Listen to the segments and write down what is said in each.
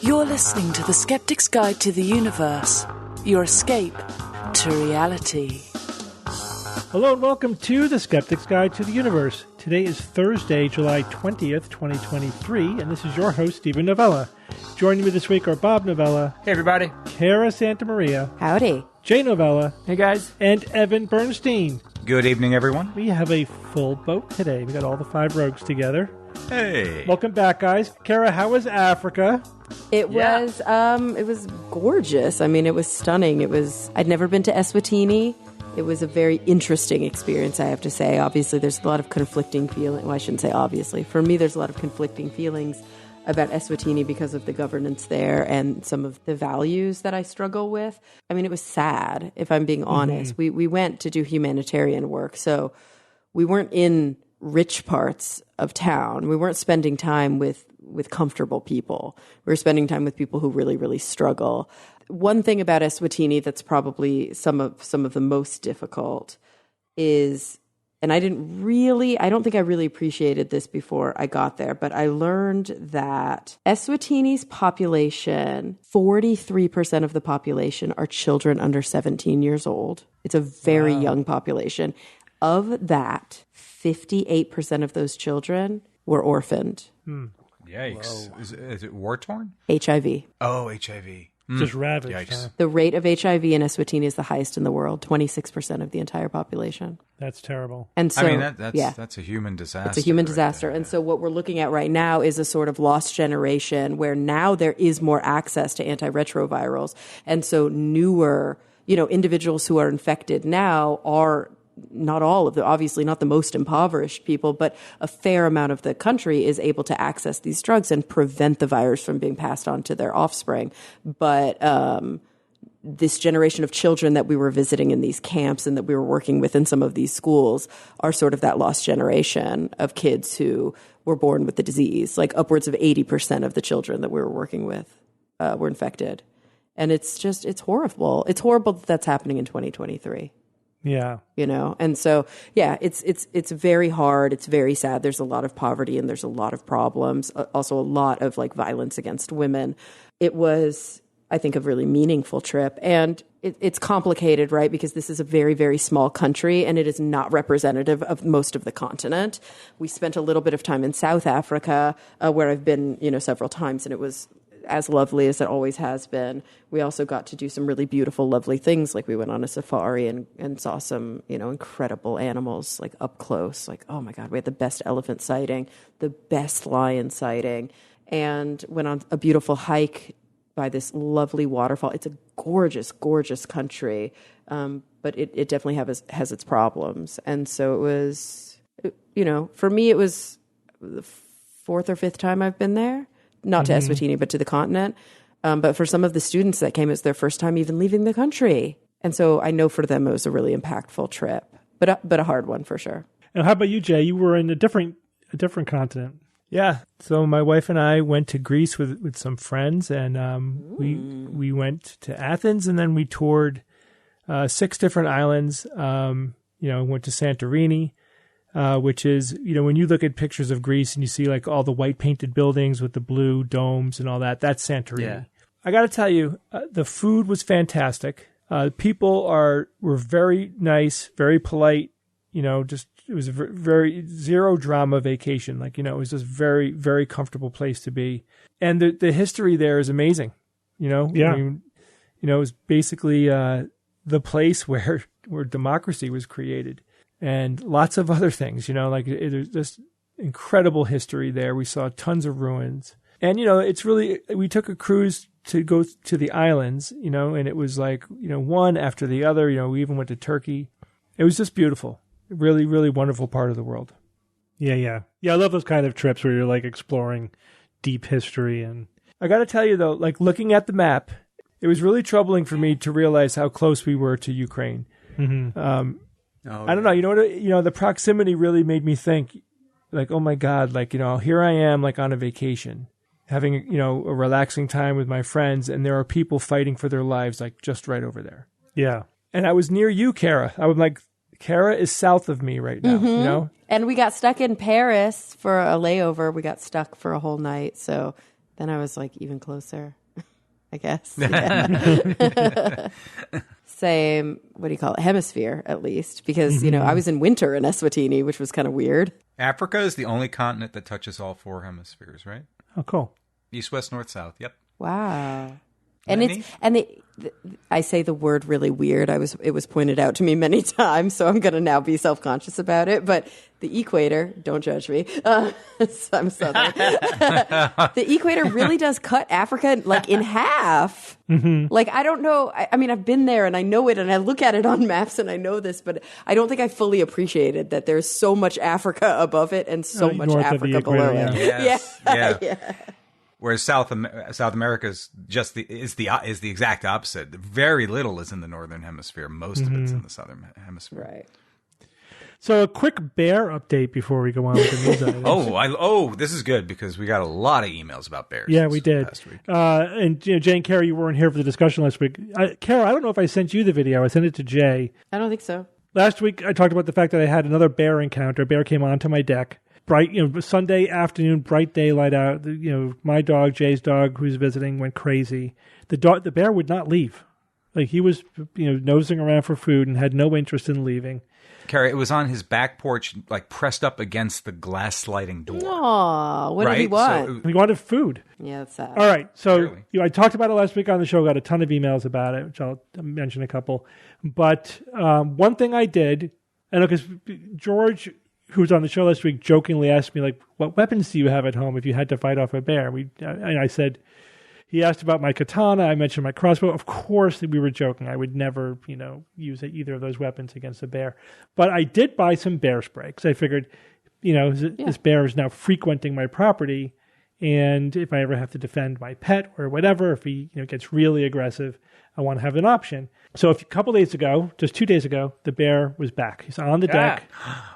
You're listening to the Skeptics Guide to the Universe, your escape to reality. Hello and welcome to the Skeptics Guide to the Universe. Today is Thursday, July 20th, 2023, and this is your host, Stephen Novella. Joining me this week are Bob Novella. Hey, everybody. Cara Santamaria. Howdy. Jay Novella. Hey, guys. And Evan Bernstein. Good evening, everyone. We have a full boat today. We got all the five rogues together. Hey. Welcome back, guys. Cara, how was Africa? It was gorgeous. I mean, it was stunning. I'd never been to Eswatini. It was a very interesting experience, I have to say. Obviously, there's a lot of conflicting feelings. Well, I shouldn't say obviously. For me, there's a lot of conflicting feelings about Eswatini because of the governance there and some of the values that I struggle with. I mean, it was sad, if I'm being honest. We went to do humanitarian work, so we weren't in rich parts of town. We weren't spending time with comfortable people. We were spending time with people who really, really struggle. One thing about Eswatini that's probably some of the most difficult is, and I don't think I really appreciated this before I got there, but I learned that Eswatini's population, 43% of the population are children under 17 years old. It's a very young population. Of that, 58% of those children were orphaned. Yikes. Is it war-torn? HIV. Oh, HIV. Just ravaged. Yikes. Huh? The rate of HIV in Eswatini is the highest in the world, 26% of the entire population. That's terrible. And so, I mean, that's a human disaster. it's a human right disaster. there. And so what we're looking at right now is a sort of lost generation where now there is more access to antiretrovirals. And so newer, individuals who are infected now are not all of the, obviously not the most impoverished people, but a fair amount of the country is able to access these drugs and prevent the virus from being passed on to their offspring. But this generation of children that we were visiting in these camps and that we were working with in some of these schools are sort of that lost generation of kids who were born with the disease. Like upwards of 80% of the children that we were working with were infected. And it's horrible. It's horrible that that's happening in 2023. Yeah. And so, yeah, it's very hard. It's very sad. There's a lot of poverty and there's a lot of problems. Also a lot of violence against women. It was, I think, a really meaningful trip. And it's complicated, right? Because this is a very, very small country and it is not representative of most of the continent. We spent a little bit of time in South Africa, where I've been, several times, and it was as lovely as it always has been. We also got to do some really beautiful, lovely things. Like we went on a safari and saw some, incredible animals up close. Oh my God, we had the best elephant sighting, the best lion sighting, and went on a beautiful hike by this lovely waterfall. It's a gorgeous, gorgeous country, but it definitely has its problems. And so it was, for me, it was the fourth or fifth time I've been there. Not to Eswatini, but to the continent. But for some of the students that came, it's their first time even leaving the country. And so I know for them it was a really impactful trip, but a hard one for sure. And how about you, Jay? You were in a different continent. Yeah. So my wife and I went to Greece with some friends, and we went to Athens, and then we toured 6 different islands. Went to Santorini. Which is, when you look at pictures of Greece and you see all the white painted buildings with the blue domes and all that, that's Santorini. Yeah. I got to tell you, the food was fantastic. People were very nice, very polite. It was a very zero drama vacation. It was just very, very comfortable place to be. And the history there is amazing. Yeah. I mean, it was basically the place where democracy was created. And lots of other things, there's just incredible history there. We saw tons of ruins. And, we took a cruise to go to the islands, and it was one after the other. We even went to Turkey. It was just beautiful. Really, really wonderful part of the world. Yeah. I love those kind of trips where you're exploring deep history. And I got to tell you, though, looking at the map, it was really troubling for me to realize how close we were to Ukraine. Mm-hmm. I don't know. The proximity really made me think, oh my God, here I am, on a vacation, having, a relaxing time with my friends, and there are people fighting for their lives, just right over there. Yeah. And I was near you, Cara. I was Kara is south of me right now, you know? And we got stuck in Paris for a layover. We got stuck for a whole night. So then I was like even closer, I guess. Yeah. Same, what do you call it? Hemisphere, at least. Because, you know, I was in winter in Eswatini, which was kind of weird. Africa is the only continent that touches all 4 hemispheres, right? Oh, cool. East, west, north, south. Yep. Wow. I say the word really weird. It was pointed out to me many times, so I'm going to now be self-conscious about it. But the equator, don't judge me. I'm Southern. The equator really does cut Africa like in half. Like, I don't know. I mean, I've been there and I know it and I look at it on maps and I know this, but I don't think I fully appreciated that there's so much Africa above it and so much Africa below it. Yes. Yeah. Whereas South America is the exact opposite. Very little is in the northern hemisphere. Most of it's in the southern hemisphere. Right. So a quick bear update before we go on with the news items. This is good because we got a lot of emails about bears. Yeah, we did. Last week. And Jay and Kara, you weren't here for the discussion last week. Kara, I don't know if I sent you the video. I sent it to Jay. I don't think so. Last week, I talked about the fact that I had another bear encounter. A bear came onto my deck. Bright, Sunday afternoon, bright daylight out. My dog, Jay's dog, who's visiting, went crazy. The bear would not leave. Like, he was, nosing around for food and had no interest in leaving. Carrie, it was on his back porch, like pressed up against the glass sliding door. Aw, what did he want? He wanted food. Yeah, that's sad. All right, so I talked about it last week on the show, got a ton of emails about it, which I'll mention a couple. But one thing I did, I know because George, who was on the show last week, jokingly asked me, like, what weapons do you have at home if you had to fight off a bear? And I said, he asked about my katana. I mentioned my crossbow. Of course, we were joking. I would never, use either of those weapons against a bear. But I did buy some bear spray because I figured, this bear is now frequenting my property. And if I ever have to defend my pet or whatever, if he gets really aggressive, I want to have an option. So a couple days ago, just 2 days ago, the bear was back. He's on the deck.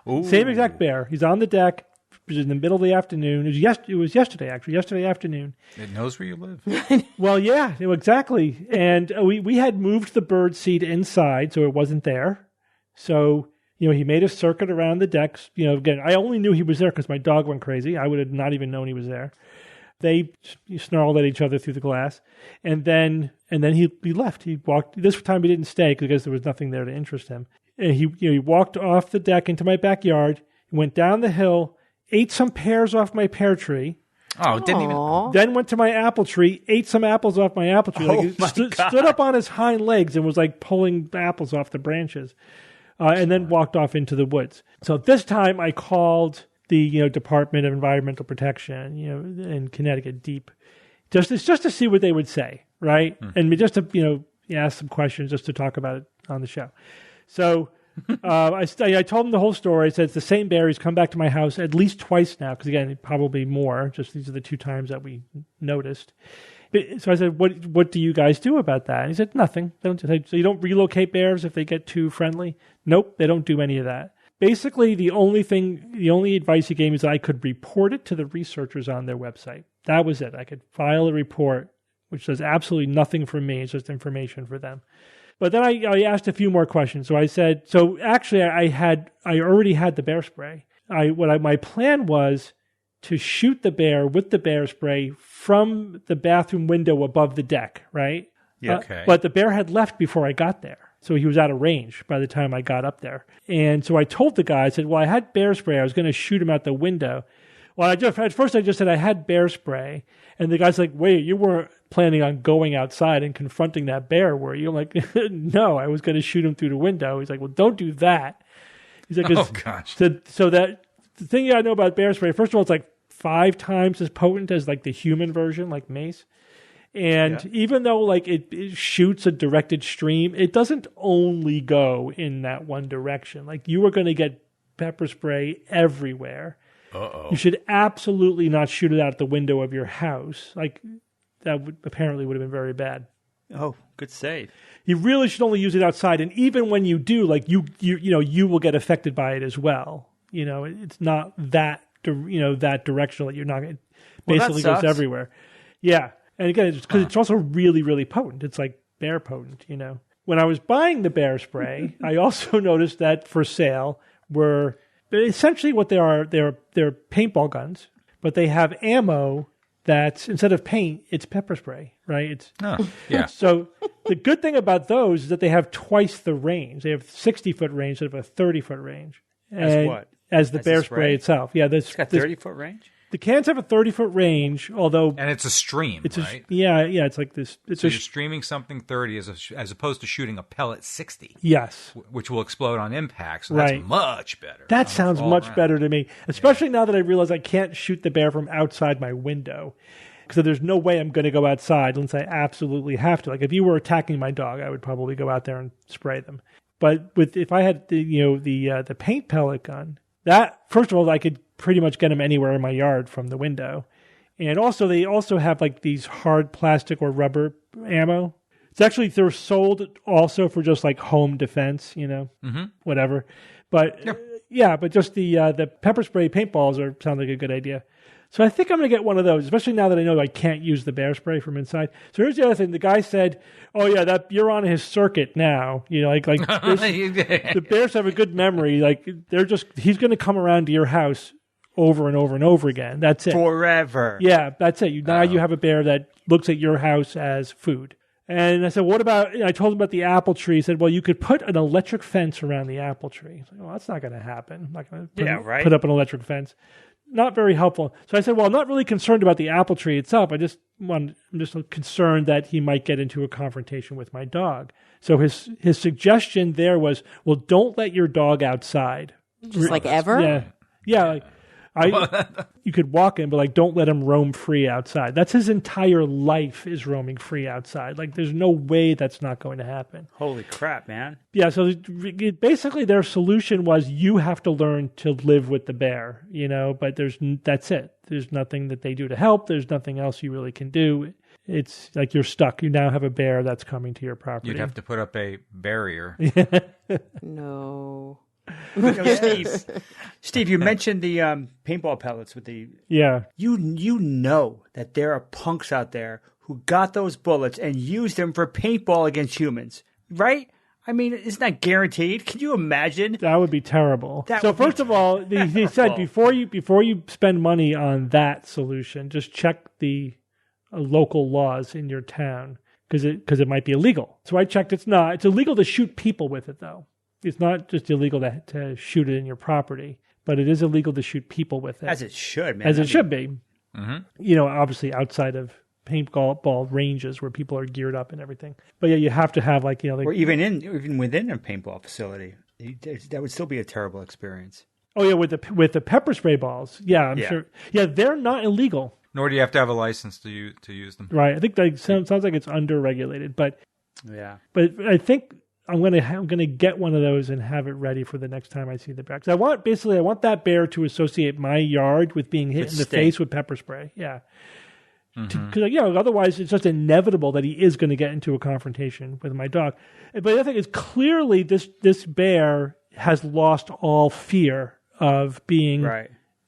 Ooh. Same exact bear. He's on the deck. It was in the middle of the afternoon. It was yesterday, actually. Yesterday afternoon. It knows where you live. Well, yeah, exactly. And we had moved the bird seat inside, so it wasn't there. So, he made a circuit around the deck. Again, I only knew he was there because my dog went crazy. I would have not even known he was there. They snarled at each other through the glass. And then he left. He walked. This time he didn't stay because there was nothing there to interest him. And he walked off the deck into my backyard, went down the hill, ate some pears off my pear tree. Oh, didn't even. Then went to my apple tree, ate some apples off my apple tree. Stood up on his hind legs and was like pulling apples off the branches, and then walked off into the woods. So this time I called the Department of Environmental Protection, in Connecticut, DEEP, just to see what they would say, right? And just to ask some questions just to talk about it on the show. So. I told him the whole story. I said, it's the same bear. He's come back to my house at least twice now, because, again, probably more. Just these are the 2 times that we noticed. So I said, what do you guys do about that? And he said, nothing. So you don't relocate bears if they get too friendly? Nope, they don't do any of that. Basically, the only advice he gave me is that I could report it to the researchers on their website. That was it. I could file a report, which does absolutely nothing for me. It's just information for them. But then I asked a few more questions. So I said, actually I already had the bear spray. My plan was to shoot the bear with the bear spray from the bathroom window above the deck, right? Yeah. Okay. But the bear had left before I got there. So he was out of range by the time I got up there. And so I told the guy, I said, well, I had bear spray. I was going to shoot him out the window. Well, at first I just said I had bear spray. And the guy's like, wait, you weren't planning on going outside and confronting that bear, were you? I'm like, no, I was going to shoot him through the window. He's like, well, don't do that. He's like, oh, gosh. So that the thing I know about bear spray, first of all, it's like 5 times as potent as like the human version, like mace. And even though like it shoots a directed stream, it doesn't only go in that one direction. Like you are going to get pepper spray everywhere. Uh-oh. You should absolutely not shoot it out the window of your house. Like that apparently would have been very bad. Oh, good save. You really should only use it outside, and even when you do, like you will get affected by it as well. It's not that that directional. You're not. It basically goes everywhere. Yeah, and again, it's because it's also really, really potent. It's like bear potent. when I was buying the bear spray, I also noticed that for sale were essentially what they are. They're paintball guns, but they have ammo that's instead of paint, it's pepper spray, right? It's yeah. So the good thing about those is that they have twice the range. They have 60-foot range instead of a 30-foot range. As what? As the As bear the spray? itself. Yeah, It's got 30-foot range? the cans have a 30-foot range, although And it's a stream, it's right? yeah, it's like this. It's So a you're streaming something 30 as opposed to shooting a pellet 60, yes. which will explode on impact. So Right. that's much better. That sounds all much around. better to me, especially now that I realize I can't shoot the bear from outside my window. So there's no way I'm going to go outside unless I absolutely have to. Like if you were attacking my dog, I would probably go out there and spray them. But if I had the paint pellet gun, that first of all I could pretty much get them anywhere in my yard from the window, and also they also have like these hard plastic or rubber ammo. It's actually they're sold also for just like home defense, whatever. But but just the pepper spray paintballs sound like a good idea. So I think I'm going to get one of those, especially now that I know I can't use the bear spray from inside. So here's the other thing: the guy said, "Oh yeah, that you're on his circuit now." The bears have a good memory. Like he's going to come around to your house over and over and over again. That's it. Forever. Yeah, that's it. Now you have a bear that looks at your house as food. And I said, what about, I told him about the apple tree. He said, well, you could put an electric fence around the apple tree. I said, well, that's not going to happen. I'm not going to put up an electric fence. Not very helpful. So I said, well, I'm not really concerned about the apple tree itself. I'm just concerned that he might get into a confrontation with my dog. So his suggestion there was, well, don't let your dog outside. Just like ever? Yeah. Yeah. You could walk in, but like, don't let him roam free outside. That's his entire life is roaming free outside. Like, there's no way that's not going to happen. Holy crap, man. Yeah. So basically their solution was you have to learn to live with the bear, but that's it. There's nothing that they do to help. There's nothing else you really can do. It's like you're stuck. You now have a bear that's coming to your property. You'd have to put up a barrier. No. Steve, you mentioned the paintball pellets with the. Yeah. You know that there are punks out there who got those bullets and used them for paintball against humans, right? I mean, isn't that guaranteed? Can you imagine? That would be terrible. So first of all, he said before you spend money on that solution, just check the local laws in your town because it might be illegal. So I checked. It's not. It's illegal to shoot people with it, though. It's not just illegal to shoot it in your property, but it is illegal to shoot people with it. As it should, man. As it should be. Mm-hmm. Obviously outside of paintball ranges where people are geared up and everything. But yeah, you have to have or even within a paintball facility, that would still be a terrible experience. Oh yeah, with the pepper spray balls. Yeah, I'm sure. Yeah, they're not illegal. Nor do you have to have a license to use them. Right. I think that sounds like it's under-regulated, but I think I'm gonna get one of those and have it ready for the next time I see the bear. Because I want that bear to associate my yard with being hit in the face with pepper spray. Yeah. Because otherwise it's just inevitable that he is going to get into a confrontation with my dog. But the other thing is clearly this bear has lost all fear of being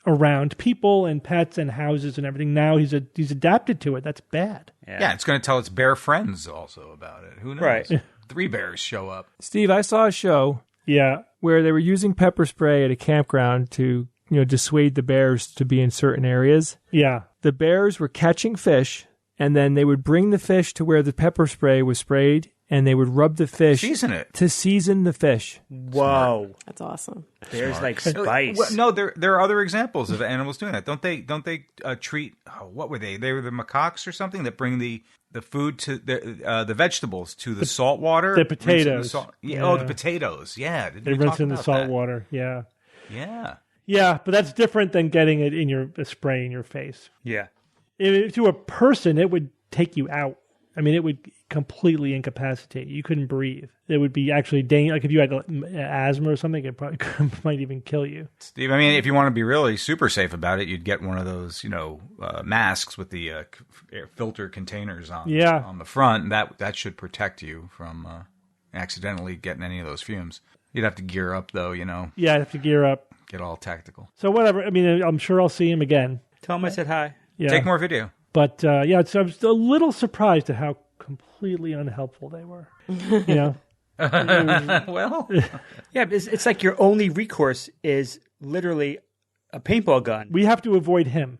around people and pets and houses and everything. Now he's adapted to it. That's bad. Yeah, it's going to tell its bear friends also about it. Who knows? Right. 3 bears show up. Steve, I saw a show where they were using pepper spray at a campground to dissuade the bears to be in certain areas. Yeah. The bears were catching fish, and then they would bring the fish to where the pepper spray was sprayed, and they would rub the fish to season the fish. Whoa. That's awesome. There's like spice. Well, no, there are other examples of animals doing that. Don't they treat what were they? They were the macaques or something that bring the food to the vegetables to the salt water. The potatoes. The potatoes. Yeah. They rinse in the salt water. Yeah. Yeah. Yeah, but that's different than getting it in a spray in your face. Yeah. To a person, it would take you out. I mean, it would completely incapacitate you. You couldn't breathe. It would be actually dangerous. Like if you had asthma or something, it probably might even kill you. Steve, I mean, if you want to be really super safe about it, you'd get one of those, masks with the filter containers on the front. And that should protect you from accidentally getting any of those fumes. You'd have to gear up, though, Yeah, I'd have to gear up. Get all tactical. So whatever. I mean, I'm sure I'll see him again. Tell him I said hi. Yeah. Take more video. But so I'm a little surprised at how completely unhelpful they were. Well, yeah, it's like your only recourse is literally a paintball gun. We have to avoid him.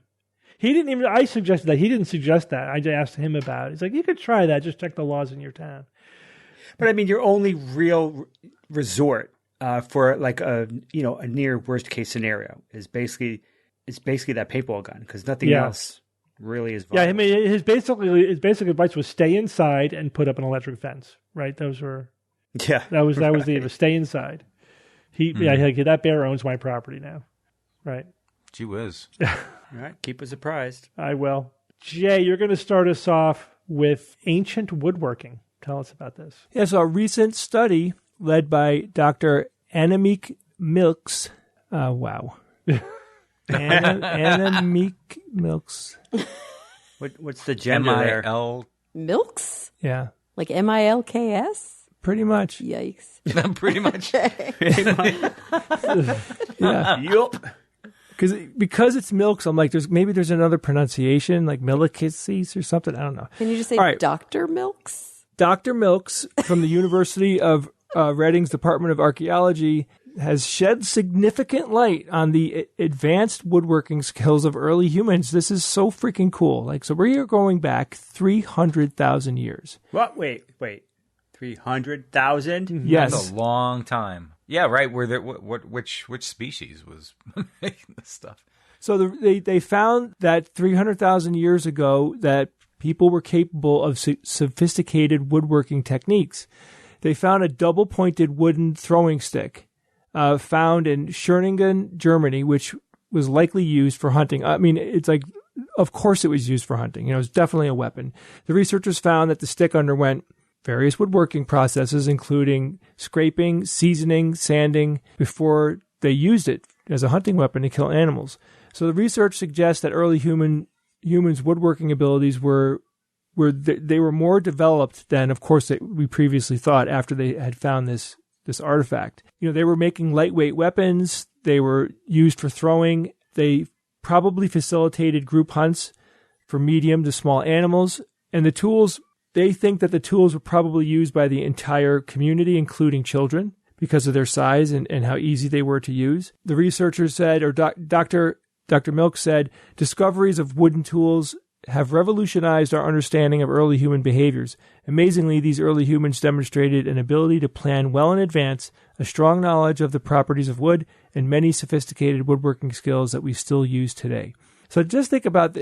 He didn't even. I suggested that. He didn't suggest that. I just asked him about it. He's like, you could try that. Just check the laws in your town. But I mean, your only real resort for like a near worst case scenario is basically that paintball gun, because nothing else really is viable. Yeah, I mean, his basic advice was stay inside and put up an electric fence. Right? Those were. Yeah, that was the stay inside. That bear owns my property now. Right. Gee whiz. All right, keep us apprised. I will. Jay, you're going to start us off with ancient woodworking. Tell us about this. Yeah, so a recent study led by Dr. Annemiek Milks. Wow. Annemiek Milks. What's the gender there? Milks? Yeah. Like MILKS? Pretty much. Yikes. Pretty much. Yeah. Yup. Because it's Milks, I'm like, there's another pronunciation, like Millikises or something. I don't know. Can you just say Dr. Milks? Dr. Milks from the University of Reading's Department of Archaeology has shed significant light on the advanced woodworking skills of early humans. This is so freaking cool. Like, so we're going back 300,000 years. What? Wait. 300,000? Yes. That's a long time. Yeah, right. Where which species was making this stuff? So they found that 300,000 years ago that people were capable of sophisticated woodworking techniques. They found a double-pointed wooden throwing stick found in Schöningen, Germany, which was likely used for hunting. I mean, it's like, of course it was used for hunting. It was definitely a weapon. The researchers found that the stick underwent various woodworking processes, including scraping, seasoning, sanding, before they used it as a hunting weapon to kill animals. So the research suggests that early humans' woodworking abilities were more developed than, of course, we previously thought after they had found this artifact. They were making lightweight weapons. They were used for throwing. They probably facilitated group hunts for medium to small animals. And the tools, they think that the tools were probably used by the entire community, including children, because of their size and how easy they were to use. The researchers said, or Dr. Milk said, discoveries of wooden tools have revolutionized our understanding of early human behaviors. Amazingly, these early humans demonstrated an ability to plan well in advance, a strong knowledge of the properties of wood, and many sophisticated woodworking skills that we still use today. So just think about,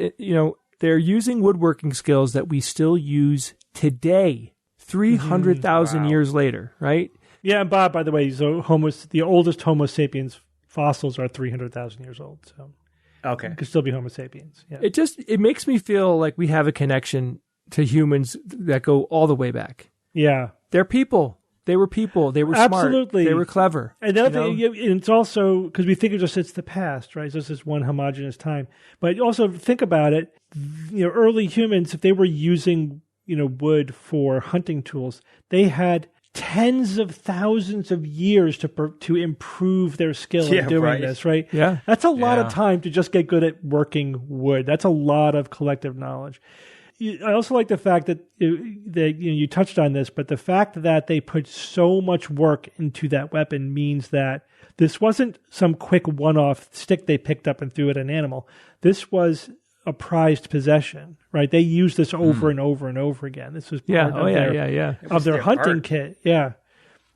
they're using woodworking skills that we still use today, 300,000 years later, right? Yeah, and Bob, by the way, so the oldest Homo sapiens fossils are 300,000 years old. So okay, it could still be Homo sapiens. Yeah. It makes me feel like we have a connection to humans that go all the way back. Yeah, they're people. They were people. They were absolutely smart. They were clever. And the other thing, it's also because we think it's the past, right? So it's this one homogeneous time. But also think about it. Early humans, if they were using wood for hunting tools, they had tens of thousands of years to improve their skill in doing this, right? Yeah. That's a lot of time to just get good at working wood. That's a lot of collective knowledge. I also like the fact that you touched on this, but the fact that they put so much work into that weapon means that this wasn't some quick one-off stick they picked up and threw at an animal. This was a prized possession, right? They used this over and over and over again. This was part of their hunting kit. Yeah.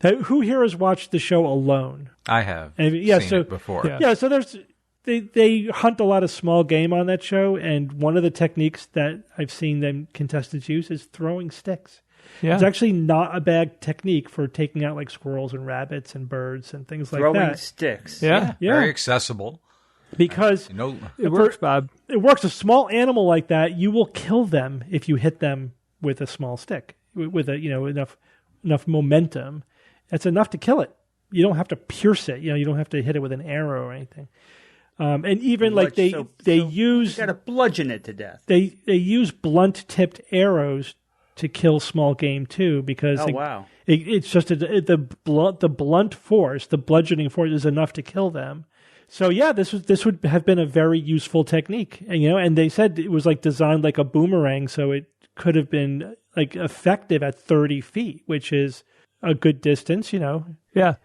Who here has watched the show Alone? I have seen it before. Yeah, so they hunt a lot of small game on that show, and one of the techniques that I've seen them contestants use is throwing sticks. Yeah. It's actually not a bad technique for taking out like squirrels and rabbits and birds and things like that. Throwing sticks. Yeah. Very accessible. Because it works, Bob. It works. A small animal like that, you will kill them if you hit them with a small stick, with enough momentum. That's enough to kill it. You don't have to pierce it. You don't have to hit it with an arrow or anything. And even like they use, you got to bludgeon it to death. They use blunt tipped arrows to kill small game too, because it's just the blunt force, the bludgeoning force is enough to kill them. So this would have been a very useful technique, and they said it was like designed like a boomerang, so it could have been like effective at 30 feet, which is a good distance, Yeah.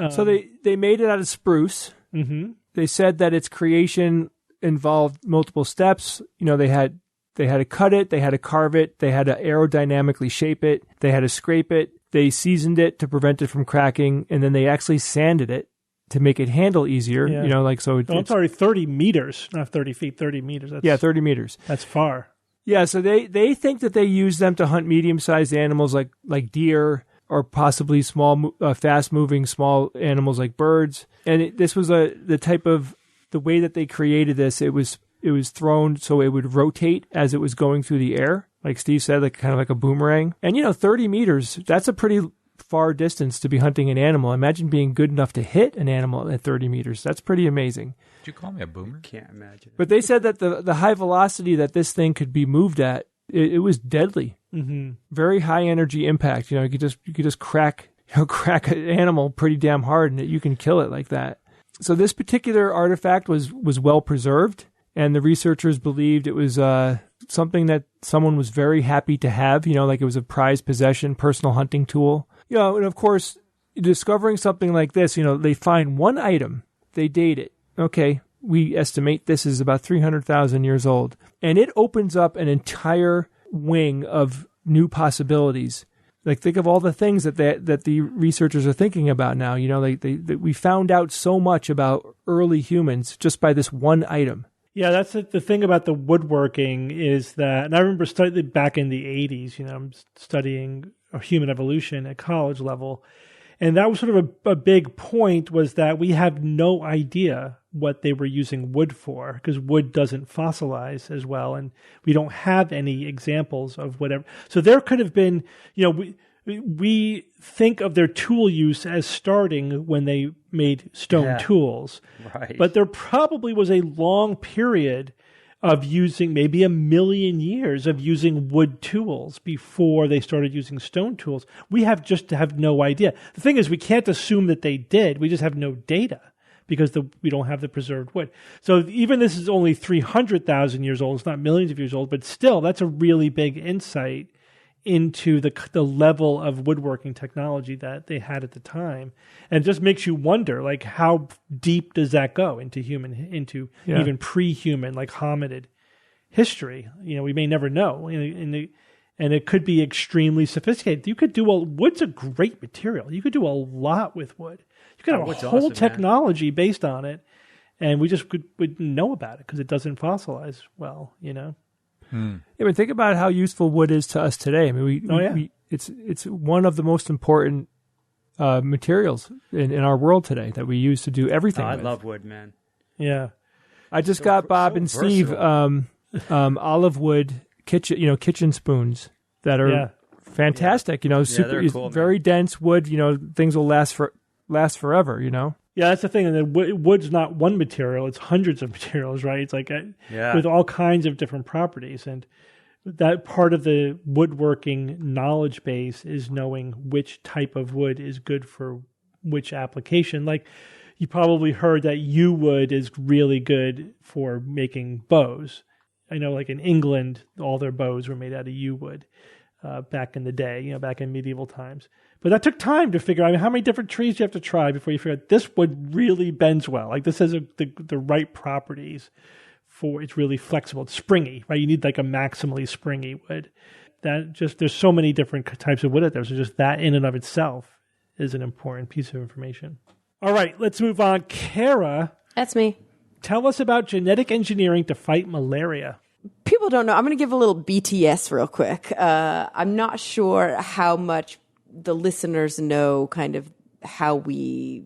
So they made it out of spruce. Mm-hmm. They said that its creation involved multiple steps. They had to cut it, they had to carve it, they had to aerodynamically shape it, they had to scrape it, they seasoned it to prevent it from cracking, and then they actually sanded it to make it handle easier. Yeah. So I'm sorry, 30 meters, not 30 feet, 30 meters. 30 meters. That's far. Yeah, so they think that they use them to hunt medium-sized animals like deer, or possibly small, fast-moving small animals like birds. And this was the way that they created this. It was thrown so it would rotate as it was going through the air, like Steve said, like kind of like a boomerang. And 30 meters, that's a pretty far distance to be hunting an animal. Imagine being good enough to hit an animal at 30 meters. That's pretty amazing. Did you call me a boomer? Can't imagine. But they said that the high velocity that this thing could be moved at, it was deadly. Mm-hmm. Very high energy impact. You could just crack an animal pretty damn hard, and you can kill it like that. So this particular artifact was well preserved, and the researchers believed it was something that someone was very happy to have. Like it was a prized possession, personal hunting tool. And of course, discovering something like this, they find one item, they date it. Okay, we estimate this is about 300,000 years old, and it opens up an entire wing of new possibilities. Like, think of all the things that the researchers are thinking about now. We found out so much about early humans just by this one item. Yeah, that's the thing about the woodworking is that, and I remember studying back in the 80s, I'm studying human evolution at college level, and that was sort of a big point, was that we have no idea what they were using wood for, because wood doesn't fossilize as well, and we don't have any examples of whatever. So there could have been, we think of their tool use as starting when they made stone tools. Right. But there probably was a long period of using, maybe 1 million years of using wood tools before they started using stone tools. We have no idea. The thing is, we can't assume that they did. We just have no data, because we don't have the preserved wood. So even this is only 300,000 years old. It's not millions of years old, but still, that's a really big insight into the level of woodworking technology that they had at the time. And it just makes you wonder, like, how deep does that go into even pre-human, like hominid history? We may never know. And it could be extremely sophisticated. You could wood's a great material. You could do a lot with wood. You could have a whole technology based on it, and we just wouldn't know about it because it doesn't fossilize well, Yeah, but think about how useful wood is to us today. I mean, it's one of the most important materials in our world today that we use to do everything with. I love wood, man. Yeah. I just got Bob and Steve olive wood kitchen spoons that are fantastic. They're cool, very dense wood. Things will last forever. Yeah, that's the thing. And then wood's not one material; it's hundreds of materials, right? It's like with all kinds of different properties, and that part of the woodworking knowledge base is knowing which type of wood is good for which application. Like, you probably heard that yew wood is really good for making bows. I know, like in England, all their bows were made out of yew wood back in the day, back in medieval times. But that took time to figure out how many different trees you have to try before you figure out this wood really bends well. Like, this has the right properties for, it's really flexible. It's springy, right? You need like a maximally springy wood. There's so many different types of wood out there. So just that in and of itself is an important piece of information. All right, let's move on. Kara. That's me. Tell us about genetic engineering to fight malaria. People don't know. I'm going to give a little BTS real quick. I'm not sure how much the listeners know kind of how we,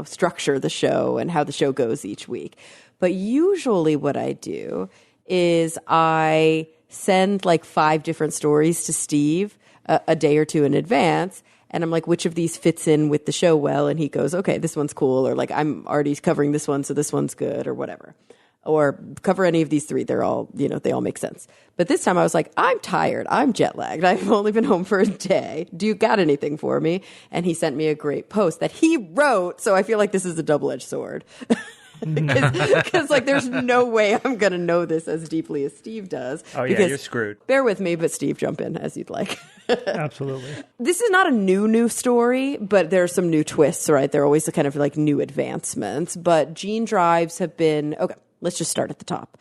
structure the show and how the show goes each week. But usually what I do is I send like 5 different stories to Steve a day or two in advance. And I'm like, which of these fits in with the show well? And he goes, okay, this one's cool. Or like, I'm already covering this one, so this one's good, or whatever. Or cover any of these 3. They're all, they all make sense. But this time I was like, I'm tired. I'm jet lagged. I've only been home for a day. Do you got anything for me? And he sent me a great post that he wrote. So I feel like this is a double-edged sword. Because like there's no way I'm going to know this as deeply as Steve does. Oh, yeah, you're screwed. Bear with me, but Steve, jump in as you'd like. Absolutely. This is not a new story, but there are some new twists, right? There are always the kind of like new advancements. But gene drives have been, okay, let's just start at the top.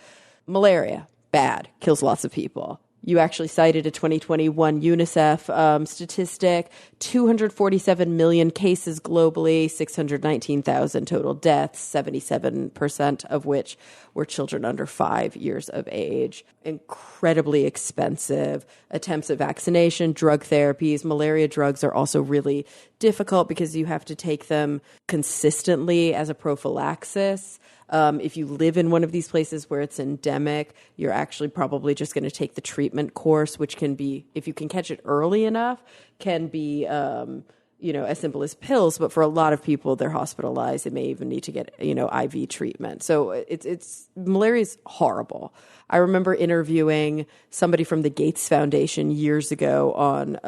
Malaria, bad, kills lots of people. You actually cited a 2021 UNICEF statistic, 247 million cases globally, 619,000 total deaths, 77% of which were children under 5 years of age. Incredibly expensive. Attempts at vaccination, drug therapies. Malaria drugs are also really difficult because you have to take them consistently as a prophylaxis. If you live in one of these places where it's endemic, you're actually probably just going to take the treatment course, which can be, if you can catch it early enough, can be, as simple as pills. But for a lot of people, they're hospitalized. They may even need to get, IV treatment. So it's malaria is horrible. I remember interviewing somebody from the Gates Foundation years ago on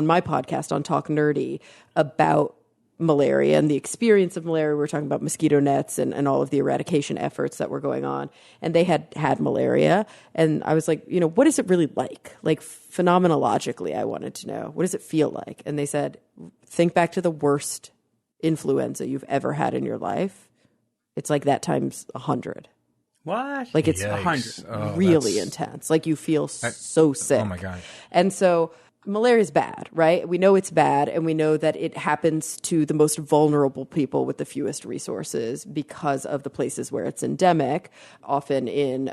my podcast on Talk Nerdy about malaria and the experience of malaria. We were talking about mosquito nets and all of the eradication efforts that were going on. And they had malaria. And I was like, what is it really like? Like phenomenologically, I wanted to know. What does it feel like? And they said, think back to the worst influenza you've ever had in your life. It's like that times 100. What? Like it's 100. Really intense. Like you feel so sick. Oh my God. And so malaria is bad, right? We know it's bad, and we know that it happens to the most vulnerable people with the fewest resources because of the places where it's endemic, often in,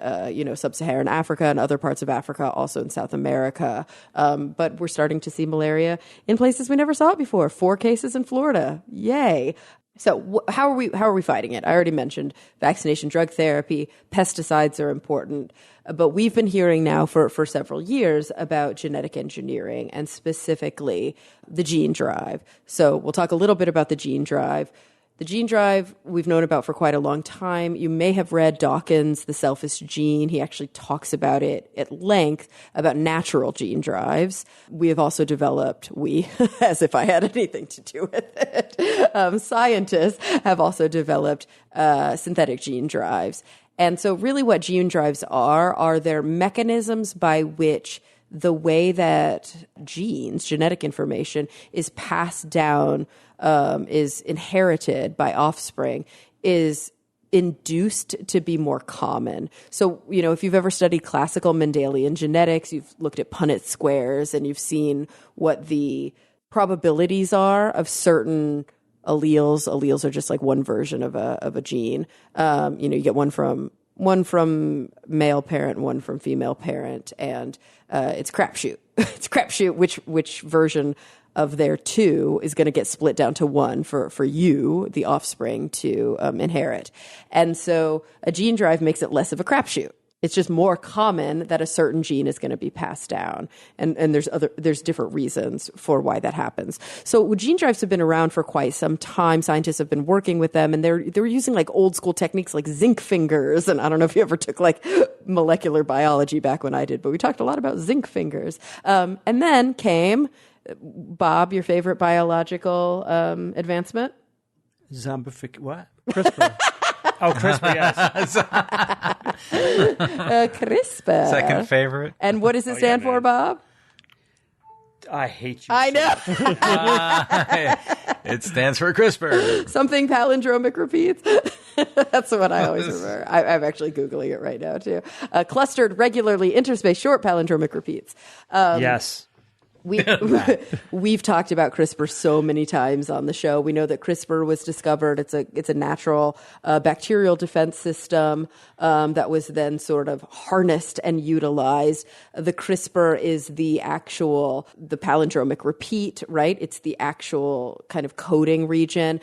sub-Saharan Africa and other parts of Africa, also in South America. But we're starting to see malaria in places we never saw it before. 4 cases in Florida. Yay. So how are we fighting it? I already mentioned vaccination, drug therapy, pesticides are important. But we've been hearing now for several years about genetic engineering and specifically the gene drive. So we'll talk a little bit about the gene drive. The gene drive we've known about for quite a long time. You may have read Dawkins' The Selfish Gene. He actually talks about it at length, about natural gene drives. We have also developed, as if I had anything to do with it, scientists have also developed synthetic gene drives. And so really what gene drives are their mechanisms by which the way that genes, genetic information, is passed down, is inherited by offspring, is induced to be more common. So, if you've ever studied classical Mendelian genetics, you've looked at Punnett squares and you've seen what the probabilities are of certain alleles. Alleles are just like one version of a gene. You get one from male parent, one from female parent, and it's crapshoot. It's crapshoot which version of their two is going to get split down to one for you, the offspring, to inherit. And so a gene drive makes it less of a crapshoot. It's just more common that a certain gene is going to be passed down. And there's different reasons for why that happens. So gene drives have been around for quite some time. Scientists have been working with them, and they're using like old school techniques like zinc fingers. And I don't know if you ever took like molecular biology back when I did, but we talked a lot about zinc fingers. And then came, Bob, your favorite biological advancement? What? CRISPR. Oh, CRISPR, yes. CRISPR. Second favorite. And what does it stand for, Bob? I hate you. I know. It stands for CRISPR. Something palindromic repeats. That's what I always remember. I'm actually Googling it right now, too. Clustered, regularly interspaced, short palindromic repeats. Yes. We've talked about CRISPR so many times on the show. We know that CRISPR was discovered. It's a natural bacterial defense system that was then sort of harnessed and utilized. The CRISPR is the palindromic repeat, right? It's the actual kind of coding region.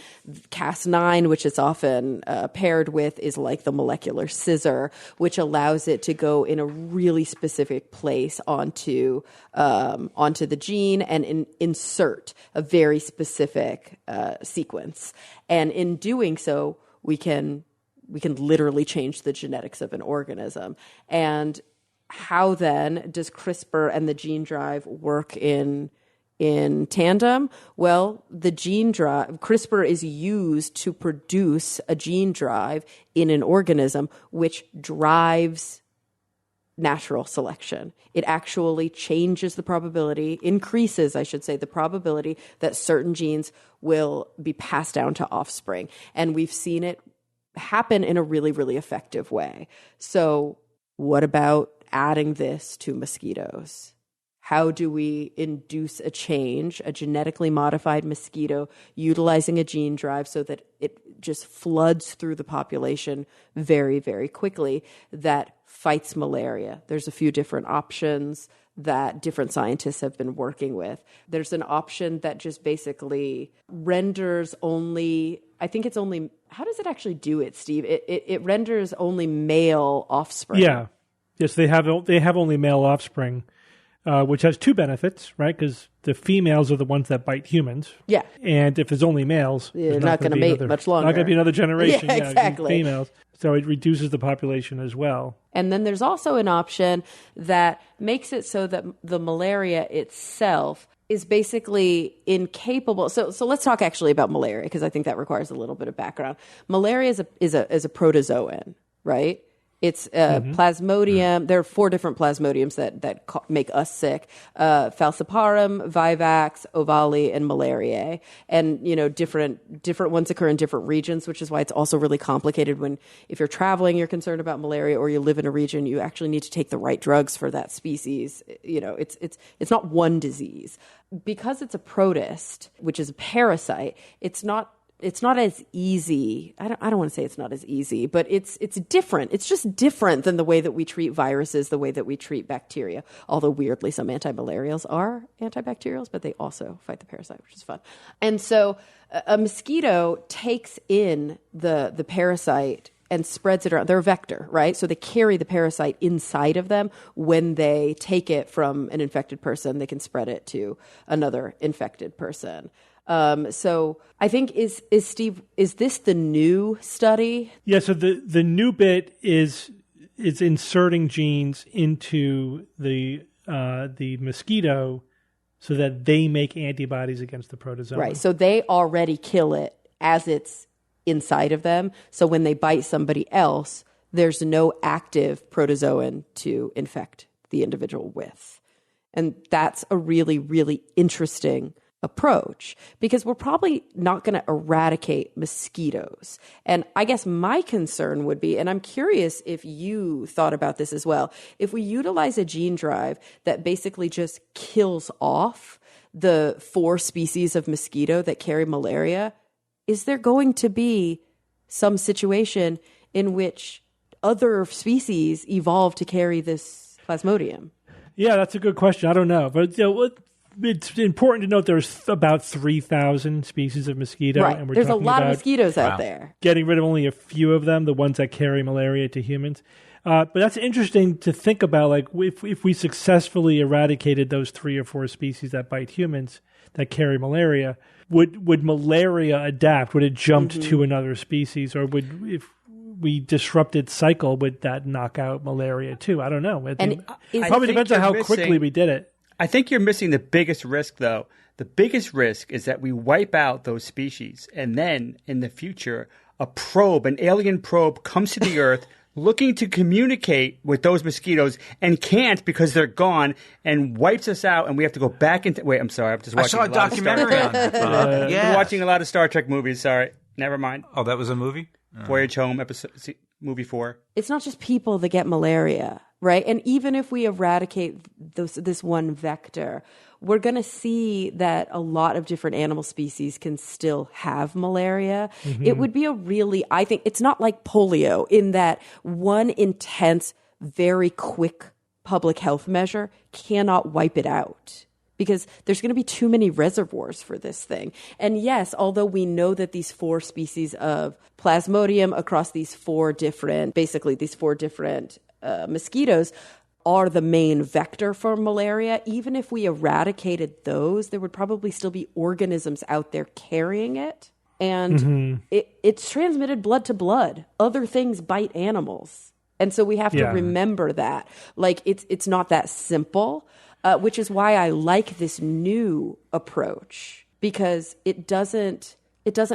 Cas9, which it's often paired with, is like the molecular scissor, which allows it to go in a really specific place onto the gene and insert a very specific sequence. And in doing so, we can literally change the genetics of an organism. And how then does CRISPR and the gene drive work in in tandem? Well, the gene drive, CRISPR is used to produce a gene drive in an organism, which drives natural selection. It actually changes the probability, increases, I should say, the probability that certain genes will be passed down to offspring. And we've seen it happen in a really, really effective way. So what about adding this to mosquitoes? How do we induce a change, a genetically modified mosquito utilizing a gene drive so that it just floods through the population very, very quickly that fights malaria? There's a few different options that different scientists have been working with. There's an option that just basically renders only, I think it's only, how does it actually do it, Steve? It renders only male offspring. Yeah. Yes, they have only male offspring. Which has two benefits, right? Because the females are the ones that bite humans. Yeah. And if there's only males, you're not going to mate much longer. Not going to be another generation. Yeah, exactly. Females. So it reduces the population as well. And then there's also an option that makes it so that the malaria itself is basically incapable. So let's talk actually about malaria, because I think that requires a little bit of background. Malaria is a protozoan, right? It's Plasmodium. There are 4 different Plasmodiums that make us sick: Falciparum, Vivax, Ovale, and Malariae. And different ones occur in different regions, which is why it's also really complicated. When if you're traveling, you're concerned about malaria, or you live in a region, you actually need to take the right drugs for that species. It's not one disease because it's a protist, which is a parasite. It's not as easy. I don't want to say it's not as easy, but it's different. It's just different than the way that we treat viruses, the way that we treat bacteria. Although weirdly, some antimalarials are antibacterials, but they also fight the parasite, which is fun. And so a mosquito takes in the parasite and spreads it around. They're a vector, right? So they carry the parasite inside of them. When they take it from an infected person, they can spread it to another infected person. So I think is Steve, is this the new study? Yeah. So the new bit is inserting genes into the mosquito so that they make antibodies against the protozoa. Right. So they already kill it as it's inside of them. So when they bite somebody else, there's no active protozoan to infect the individual with. And that's a really, really interesting approach, because we're probably not going to eradicate mosquitoes. And I guess my concern would be, and I'm curious if you thought about this as well, if we utilize a gene drive that basically just kills off the 4 species of mosquito that carry malaria, is there going to be some situation in which other species evolve to carry this Plasmodium? Yeah, that's a good question. I don't know. But it's important to note there's about 3,000 species of mosquito. Right. And there's a lot of mosquitoes out there. Getting rid of only a few of them, the ones that carry malaria to humans. But that's interesting to think about. Like if we successfully eradicated those 3 or 4 species that bite humans that carry malaria, would malaria adapt? Would it jump to another species? Or if we disrupted cycle, would that knock out malaria too? I don't know. It probably depends on how quickly we did it. I think you're missing the biggest risk, though. The biggest risk is that we wipe out those species, and then in the future, an alien probe comes to the Earth looking to communicate with those mosquitoes and can't because they're gone, and wipes us out, and we have to go back into... Wait, I'm sorry. I'm just watching I saw a documentary on that. I'm watching a lot of Star Trek movies. Sorry. Never mind. Oh, that was a movie? Voyage Home, movie 4. It's not just people that get malaria, right? And even if we eradicate this one vector, we're going to see that a lot of different animal species can still have malaria. It would be I think it's not like polio in that one intense, very quick public health measure cannot wipe it out, because there's going to be too many reservoirs for this thing. And yes, although we know that these 4 species of Plasmodium across these 4 different mosquitoes are the main vector for malaria, even if we eradicated those, there would probably still be organisms out there carrying it. And it's transmitted blood to blood. Other things bite animals. And so we have to remember that. Like, it's not that simple. which is why I like this new approach, because it doesn't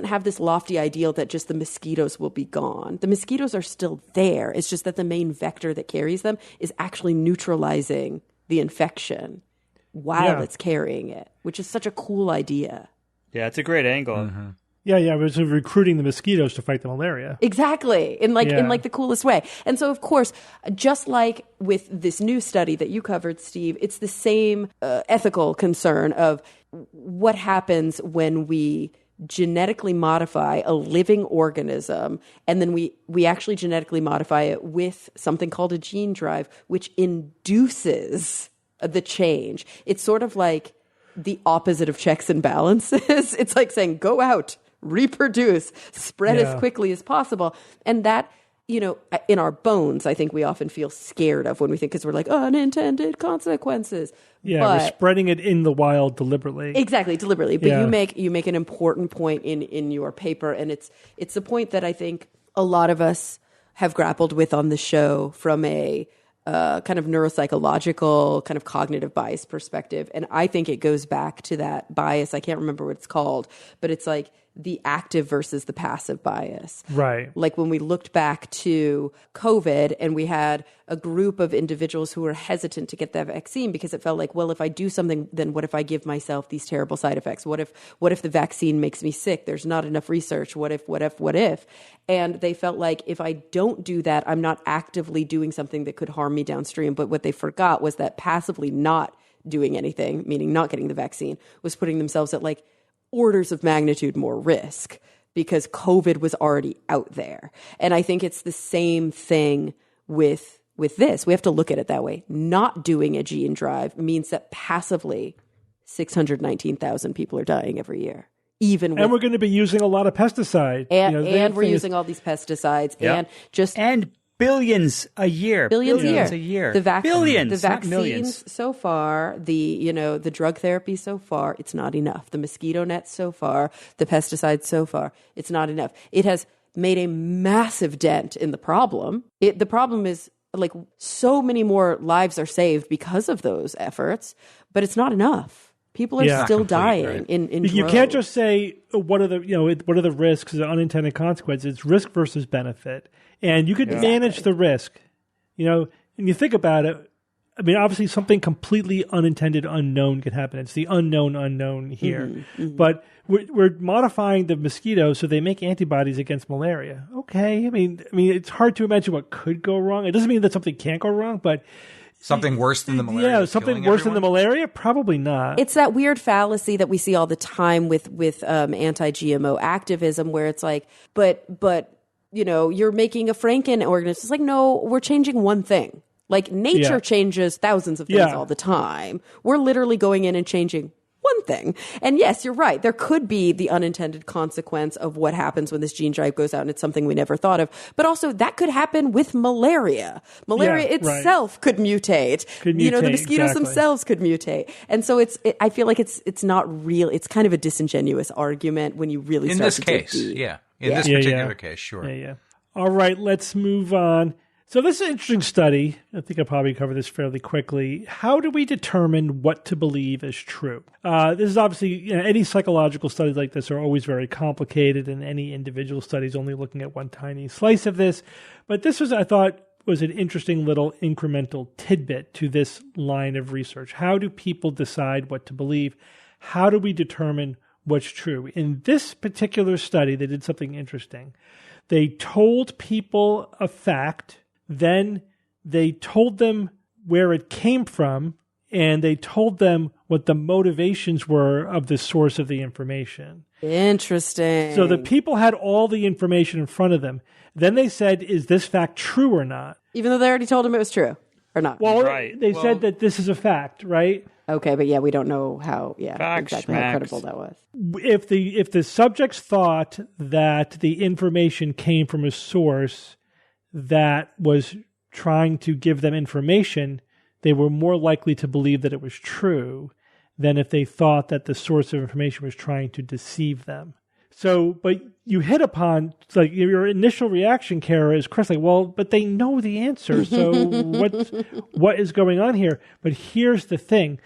have this lofty ideal that just the mosquitoes will be gone. The mosquitoes are still there. It's just that the main vector that carries them is actually neutralizing the infection while it's carrying it, which is such a cool idea. Yeah, it's a great angle. Mm-hmm. Yeah, it was recruiting the mosquitoes to fight the malaria. Exactly, in the coolest way. And so, of course, just like with this new study that you covered, Steve, it's the same ethical concern of what happens when we genetically modify a living organism, and then we actually genetically modify it with something called a gene drive, which induces the change. It's sort of like the opposite of checks and balances. It's like saying, go out, reproduce, spread as quickly as possible. And that, in our bones, I think we often feel scared of when we think, because we're like, unintended consequences. Yeah, we're spreading it in the wild deliberately. Exactly, deliberately. But you make an important point in your paper, and it's a point that I think a lot of us have grappled with on the show from a kind of neuropsychological, kind of cognitive bias perspective. And I think it goes back to that bias. I can't remember what it's called, but it's like the active versus the passive bias. Right. Like when we looked back to COVID and we had a group of individuals who were hesitant to get that vaccine because it felt like, well, if I do something, then what if I give myself these terrible side effects? What if the vaccine makes me sick? There's not enough research. What if? And they felt like if I don't do that, I'm not actively doing something that could harm me downstream. But what they forgot was that passively not doing anything, meaning not getting the vaccine, was putting themselves at like orders of magnitude more risk because COVID was already out there. And I think it's the same thing with this. We have to look at it that way. Not doing a gene drive means that passively 619,000 people are dying every year. And we're going to be using a lot of pesticides. And we're using all these pesticides and billions a year. Billions a year. Billions. The vaccines millions. So far, the drug therapy so far, it's not enough. The mosquito nets so far, the pesticides so far, it's not enough. It has made a massive dent in the problem. The problem is like so many more lives are saved because of those efforts, but it's not enough. People are still dying right? in droves. You can't just say what are the risks, the unintended consequences. It's risk versus benefit, and you could manage the risk. And you think about it. I mean, obviously, something completely unintended, unknown could happen. It's the unknown here. Mm-hmm, mm-hmm. But we're modifying the mosquitoes so they make antibodies against malaria. Okay, I mean, it's hard to imagine what could go wrong. It doesn't mean that something can't go wrong, but something worse than the malaria. Yeah, something worse than the malaria? Probably not. It's that weird fallacy that we see all the time with anti-GMO activism, where it's like, but you're making a Franken organism. It's like, no, we're changing one thing. Like nature changes thousands of things all the time. We're literally going in and changing one thing. And yes, you're right. There could be the unintended consequence of what happens when this gene drive goes out, and it's something we never thought of. But also that could happen with malaria. Malaria itself could mutate. The mosquitoes themselves could mutate. And so I feel like it's not real. It's kind of a disingenuous argument when you really start to dig deep. In this particular case, sure. Yeah. All right, let's move on. So this is an interesting study. I think I'll probably cover this fairly quickly. How do we determine what to believe is true? This is obviously, any psychological studies like this are always very complicated, and any individual study is only looking at one tiny slice of this. But this I thought, was an interesting little incremental tidbit to this line of research. How do people decide what to believe? How do we determine what's true? In this particular study, they did something interesting. They told people a fact. Then they told them where it came from, and they told them what the motivations were of the source of the information. Interesting. So the people had all the information in front of them. Then they said, is this fact true or not? Even though they already told them it was true or not. Well, they said that this is a fact, right? Okay, but we don't know how exactly how credible that was. If the subjects thought that the information came from a source that was trying to give them information, they were more likely to believe that it was true than if they thought that the source of information was trying to deceive them. So, but you hit upon, like, your initial reaction, Kara, is Chris, like, well, but they know the answer. So what is going on here? But here's the thing.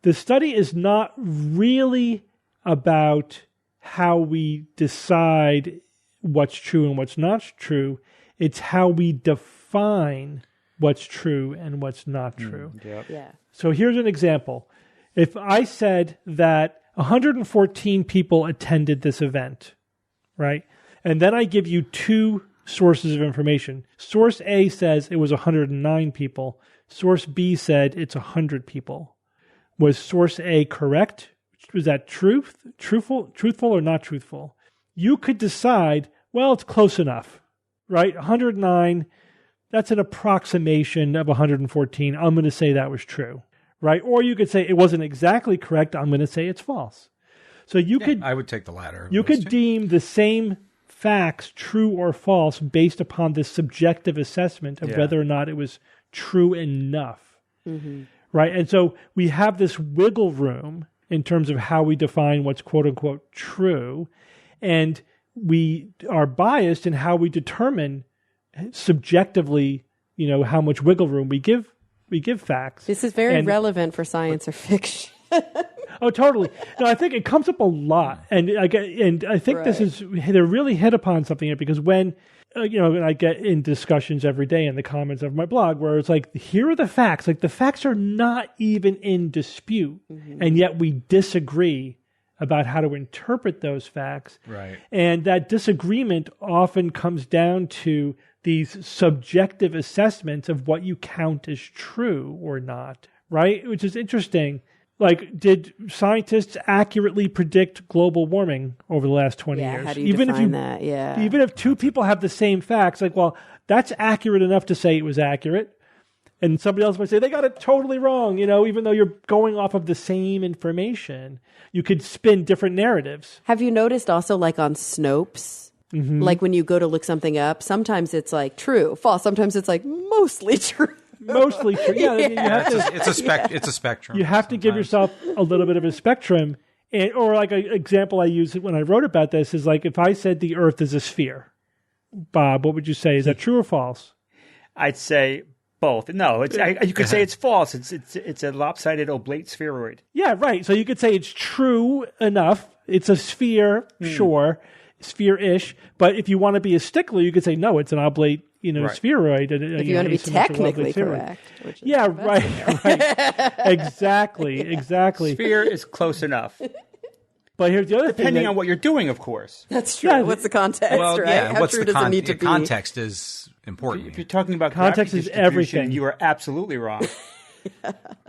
The study is not really about how we decide what's true and what's not true. It's how we define what's true and what's not true. Yep. Yeah. So here's an example. If I said that 114 people attended this event, right? And then I give you two sources of information. Source A says it was 109 people. Source B said it's 100 people. Was source A correct? Was that truthful or not truthful? You could decide, well, it's close enough, right? 109, that's an approximation of 114. I'm going to say that was true. Right? Or you could say it wasn't exactly correct. I'm going to say it's false. So I would take the latter. You could deem the same facts true or false based upon this subjective assessment of whether or not it was true enough. Mm-hmm. Right? And so we have this wiggle room in terms of how we define what's quote unquote true. And we are biased in how we determine subjectively, how much wiggle room we give facts. This is very relevant for science or fiction. Oh, totally. No, I think it comes up a lot, and I think they're really hit upon something here, because when I get in discussions every day in the comments of my blog where it's like, here are the facts. Like, the facts are not even in dispute, and yet we disagree about how to interpret those facts. Right. And that disagreement often comes down to these subjective assessments of what you count as true or not, right? Which is interesting. Like, did scientists accurately predict global warming over the last 20 years? How do you define that? Yeah. Even if two people have the same facts, like, well, that's accurate enough to say it was accurate. And somebody else might say, they got it totally wrong, even though you're going off of the same information. You could spin different narratives. Have you noticed also, like, on Snopes, like when you go to look something up, sometimes it's like true, false. Sometimes it's like mostly true. Mostly true. Yeah. I mean, it's a spectrum. You have to give yourself a little bit of a spectrum. Or like an example I used when I wrote about this is, like, if I said the Earth is a sphere, Bob, what would you say? Is that true or false? I'd say both. No, you could say it's false. It's a lopsided oblate spheroid. Yeah, right. So you could say it's true enough. It's a sphere, sure. Sphere-ish, but if you want to be a stickler, you could say no, it's an oblate, spheroid. If you want to be technically correct, right, exactly. Sphere is close enough. But here's the other thing: depending on what you're doing, of course. That's true. Yeah, what's the context? Well, right? yeah, How true does it need to be? Context is important. If you're talking about context is everything, you are absolutely wrong.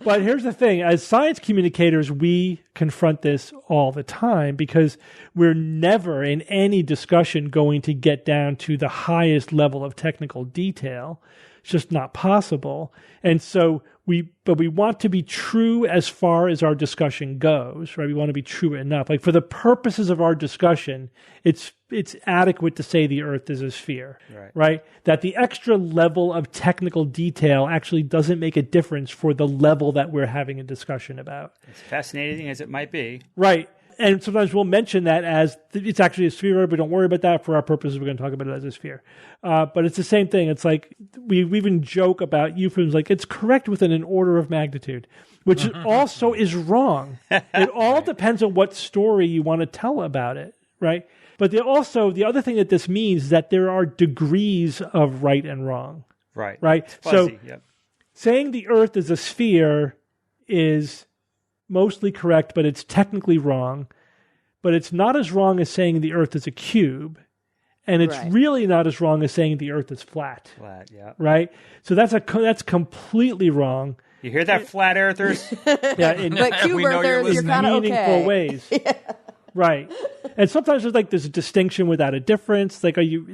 But here's the thing. As science communicators, we confront this all the time because we're never in any discussion going to get down to the highest level of technical detail. It's just not possible. And so we want to be true as far as our discussion goes, right? We want to be true enough. Like, for the purposes of our discussion, it's adequate to say the Earth is a sphere, right? That the extra level of technical detail actually doesn't make a difference for the level that we're having a discussion about. As fascinating as it might be. Right. And sometimes we'll mention that as it's actually a sphere, but don't worry about that. For our purposes, we're going to talk about it as a sphere. But it's the same thing. It's like we even joke about euphemisms like it's correct within an order of magnitude, which also is wrong. It all depends on what story you want to tell about it, right? But the other thing that this means is that there are degrees of right and wrong. Right. Right? Fuzzy, so saying the Earth is a sphere is mostly correct, but it's technically wrong. But it's not as wrong as saying the Earth is a cube. And it's really not as wrong as saying the Earth is flat. Flat, yeah. Right? So that's completely wrong. You hear that, flat earthers? Yeah, but cube earthers, you're kind of meaningful ways. Yeah. Right. And sometimes there's like this distinction without a difference. Like, are you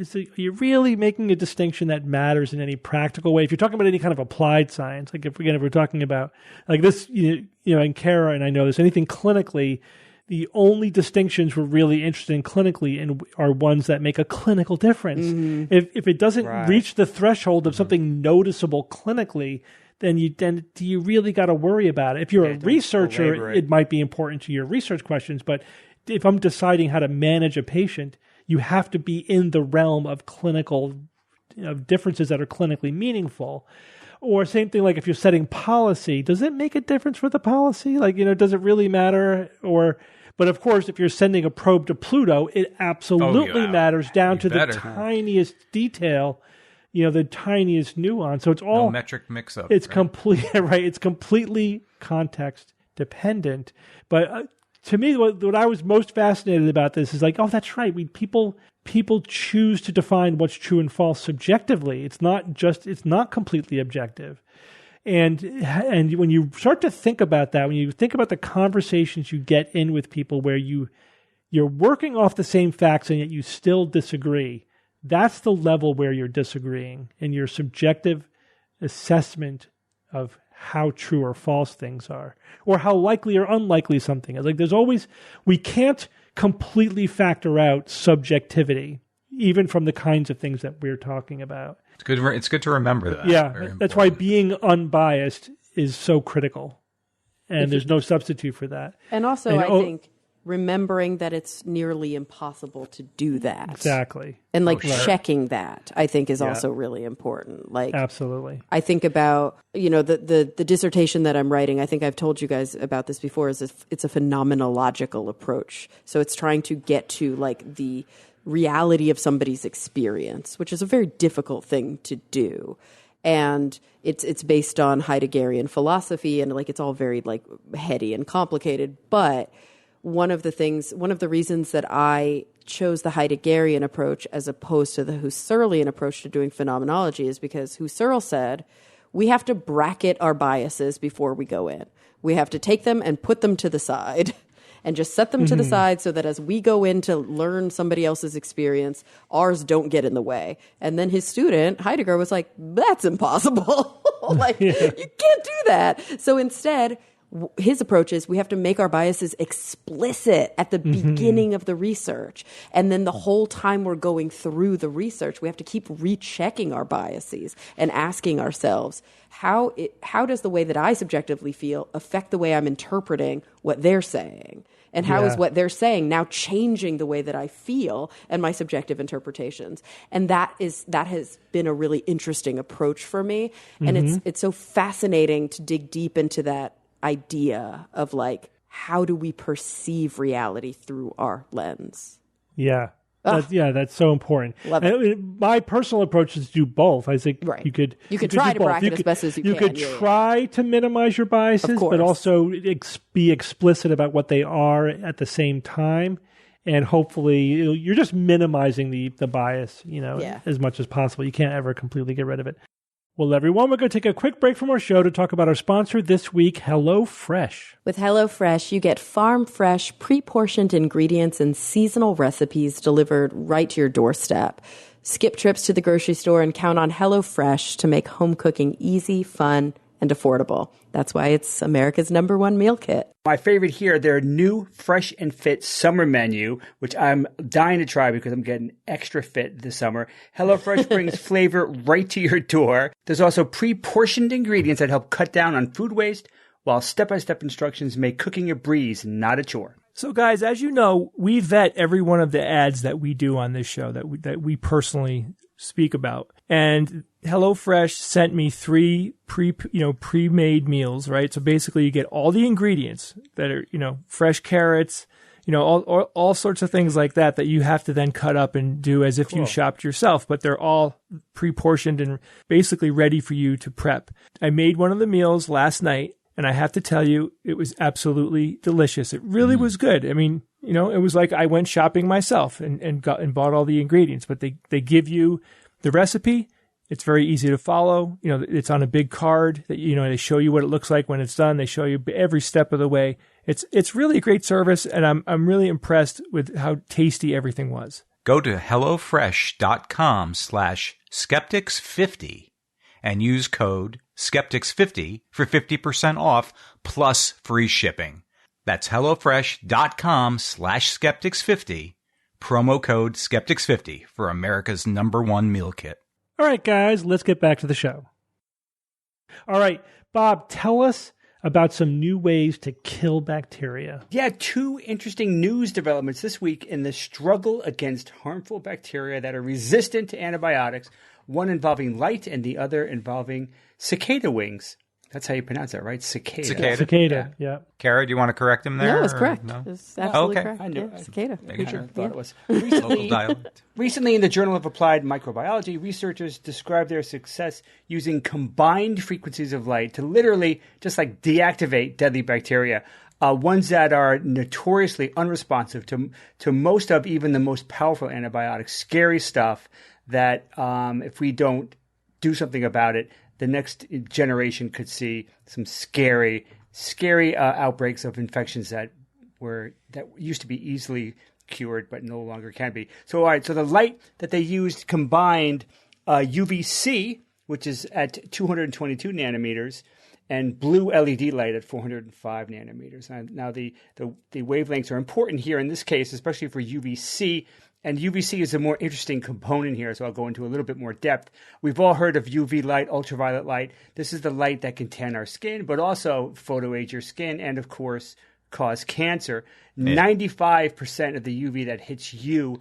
really making a distinction that matters in any practical way? If you're talking about any kind of applied science, like if we're talking about like this, and Kara and I know this, anything clinically, the only distinctions we're really interested in clinically are ones that make a clinical difference. Mm-hmm. If it doesn't reach the threshold of something noticeable clinically, then do you really got to worry about it? If you're a researcher, it might be important to your research questions, but if I'm deciding how to manage a patient, you have to be in the realm of clinical differences that are clinically meaningful. Or same thing, like if you're setting policy, does it make a difference for the policy? Like, does it really matter? But of course, if you're sending a probe to Pluto, it absolutely matters down to the tiniest detail, the tiniest nuance. So it's all no metric mix-up. It's right? It's completely context dependent. But to me, what I was most fascinated about this is like, oh, that's right. People choose to define what's true and false subjectively. It's not completely objective. And when you start to think about that, when you think about the conversations you get in with people where you're working off the same facts and yet you still disagree, that's the level where you're disagreeing in your subjective assessment of how true or false things are, or how likely or unlikely something is. Like we can't completely factor out subjectivity, even from the kinds of things that we're talking about. It's good to remember that. Yeah, that's why being unbiased is so critical, and there's no substitute for that. And also, I think remembering that it's nearly impossible to do that. Exactly. And checking that, I think, is also really important. Like, absolutely. I think about, the dissertation that I'm writing, I think I've told you guys about this before, it's a phenomenological approach. So it's trying to get to like the reality of somebody's experience, which is a very difficult thing to do. And it's based on Heideggerian philosophy, and like it's all very like heady and complicated. But one of the reasons that I chose the Heideggerian approach as opposed to the Husserlian approach to doing phenomenology is because Husserl said we have to bracket our biases before we go in. We have to take them and put them to the side and just set them to the side so that as we go in to learn somebody else's experience, ours don't get in the way. And then his student, Heidegger, was like, that's impossible. You can't do that. So instead, his approach is we have to make our biases explicit at the beginning of the research. And then the whole time we're going through the research, we have to keep rechecking our biases and asking ourselves, how does the way that I subjectively feel affect the way I'm interpreting what they're saying? And how is what they're saying now changing the way that I feel and my subjective interpretations? And that has been a really interesting approach for me. And it's so fascinating to dig deep into that idea of like, how do we perceive reality through our lens? Yeah. That's so important. My personal approach is to do both. I think you could try to bracket as best as you can. You could try to minimize your biases, but also be explicit about what they are at the same time. And hopefully you're just minimizing the bias, as much as possible. You can't ever completely get rid of it. Well, everyone, we're going to take a quick break from our show to talk about our sponsor this week, HelloFresh. With HelloFresh, you get farm-fresh, pre-portioned ingredients and seasonal recipes delivered right to your doorstep. Skip trips to the grocery store and count on HelloFresh to make home cooking easy, fun, and affordable. That's why it's America's #1 meal kit. My favorite here, their new Fresh and Fit summer menu, which I'm dying to try because I'm getting extra fit this summer. HelloFresh brings flavor right to your door. There's also pre-portioned ingredients that help cut down on food waste, while step-by-step instructions make cooking a breeze, not a chore. So guys, as you know, we vet every one of the ads that we do on this show that we personally speak about. And HelloFresh sent me 3 pre-made meals, right? So basically you get all the ingredients that are, fresh carrots, all sorts of things like that you have to then cut up and do as if you shopped yourself, but they're all pre-portioned and basically ready for you to prep. I made one of the meals last night, and I have to tell you, it was absolutely delicious. It really was good. I mean, it was like I went shopping myself and bought all the ingredients, but they give you the recipe. It's very easy to follow. It's on a big card that, they show you what it looks like when it's done. They show you every step of the way. It's really a great service, and I'm really impressed with how tasty everything was. Go to HelloFresh.com/Skeptics50 and use code Skeptics50 for 50% off plus free shipping. That's HelloFresh.com/Skeptics50, promo code Skeptics50 for America's #1 meal kit. All right, guys, let's get back to the show. All right, Bob, tell us about some new ways to kill bacteria. Yeah, two interesting news developments this week in the struggle against harmful bacteria that are resistant to antibiotics, one involving light and the other involving cicada wings. That's how you pronounce that, right? Cicada. Cicada, yeah. Kara, do you want to correct him there? No, it's correct. No? It's absolutely okay. correct. I knew Yeah, cicada. I thought it was. Local dialect. Recently, in the Journal of Applied Microbiology, researchers described their success using combined frequencies of light to literally just like deactivate deadly bacteria, ones that are notoriously unresponsive to most of even the most powerful antibiotics. Scary stuff that if we don't do something about it, the next generation could see some scary outbreaks of infections that used to be easily cured but no longer can be. So, all right, so the light that they used combined UVC, which is at 222 nanometers, and blue LED light at 405 nanometers. Now, the wavelengths are important here in this case, especially for UVC. And UVC is a more interesting component here, so I'll go into a little bit more depth. We've all heard of UV light, ultraviolet light. This is the light that can tan our skin, but also photoage your skin and, of course, cause cancer. 95% of the UV that hits you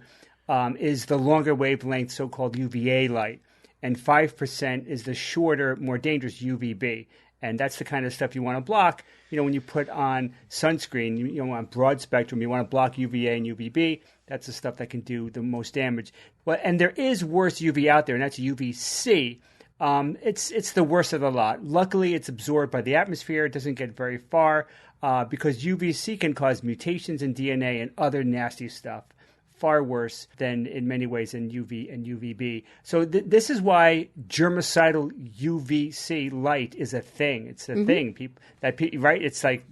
is the longer wavelength, so-called UVA light. And 5% is the shorter, more dangerous UVB. And that's the kind of stuff you want to block. When you put on sunscreen, you want broad spectrum, you want to block UVA and UVB. That's the stuff that can do the most damage. Well, and there is worse UV out there, and that's UVC. It's the worst of the lot. Luckily, it's absorbed by the atmosphere. It doesn't get very far because UVC can cause mutations in DNA and other nasty stuff. Far worse than in many ways than UV and UVB. So this is why germicidal UVC light is a thing. It's a thing. Right? It's like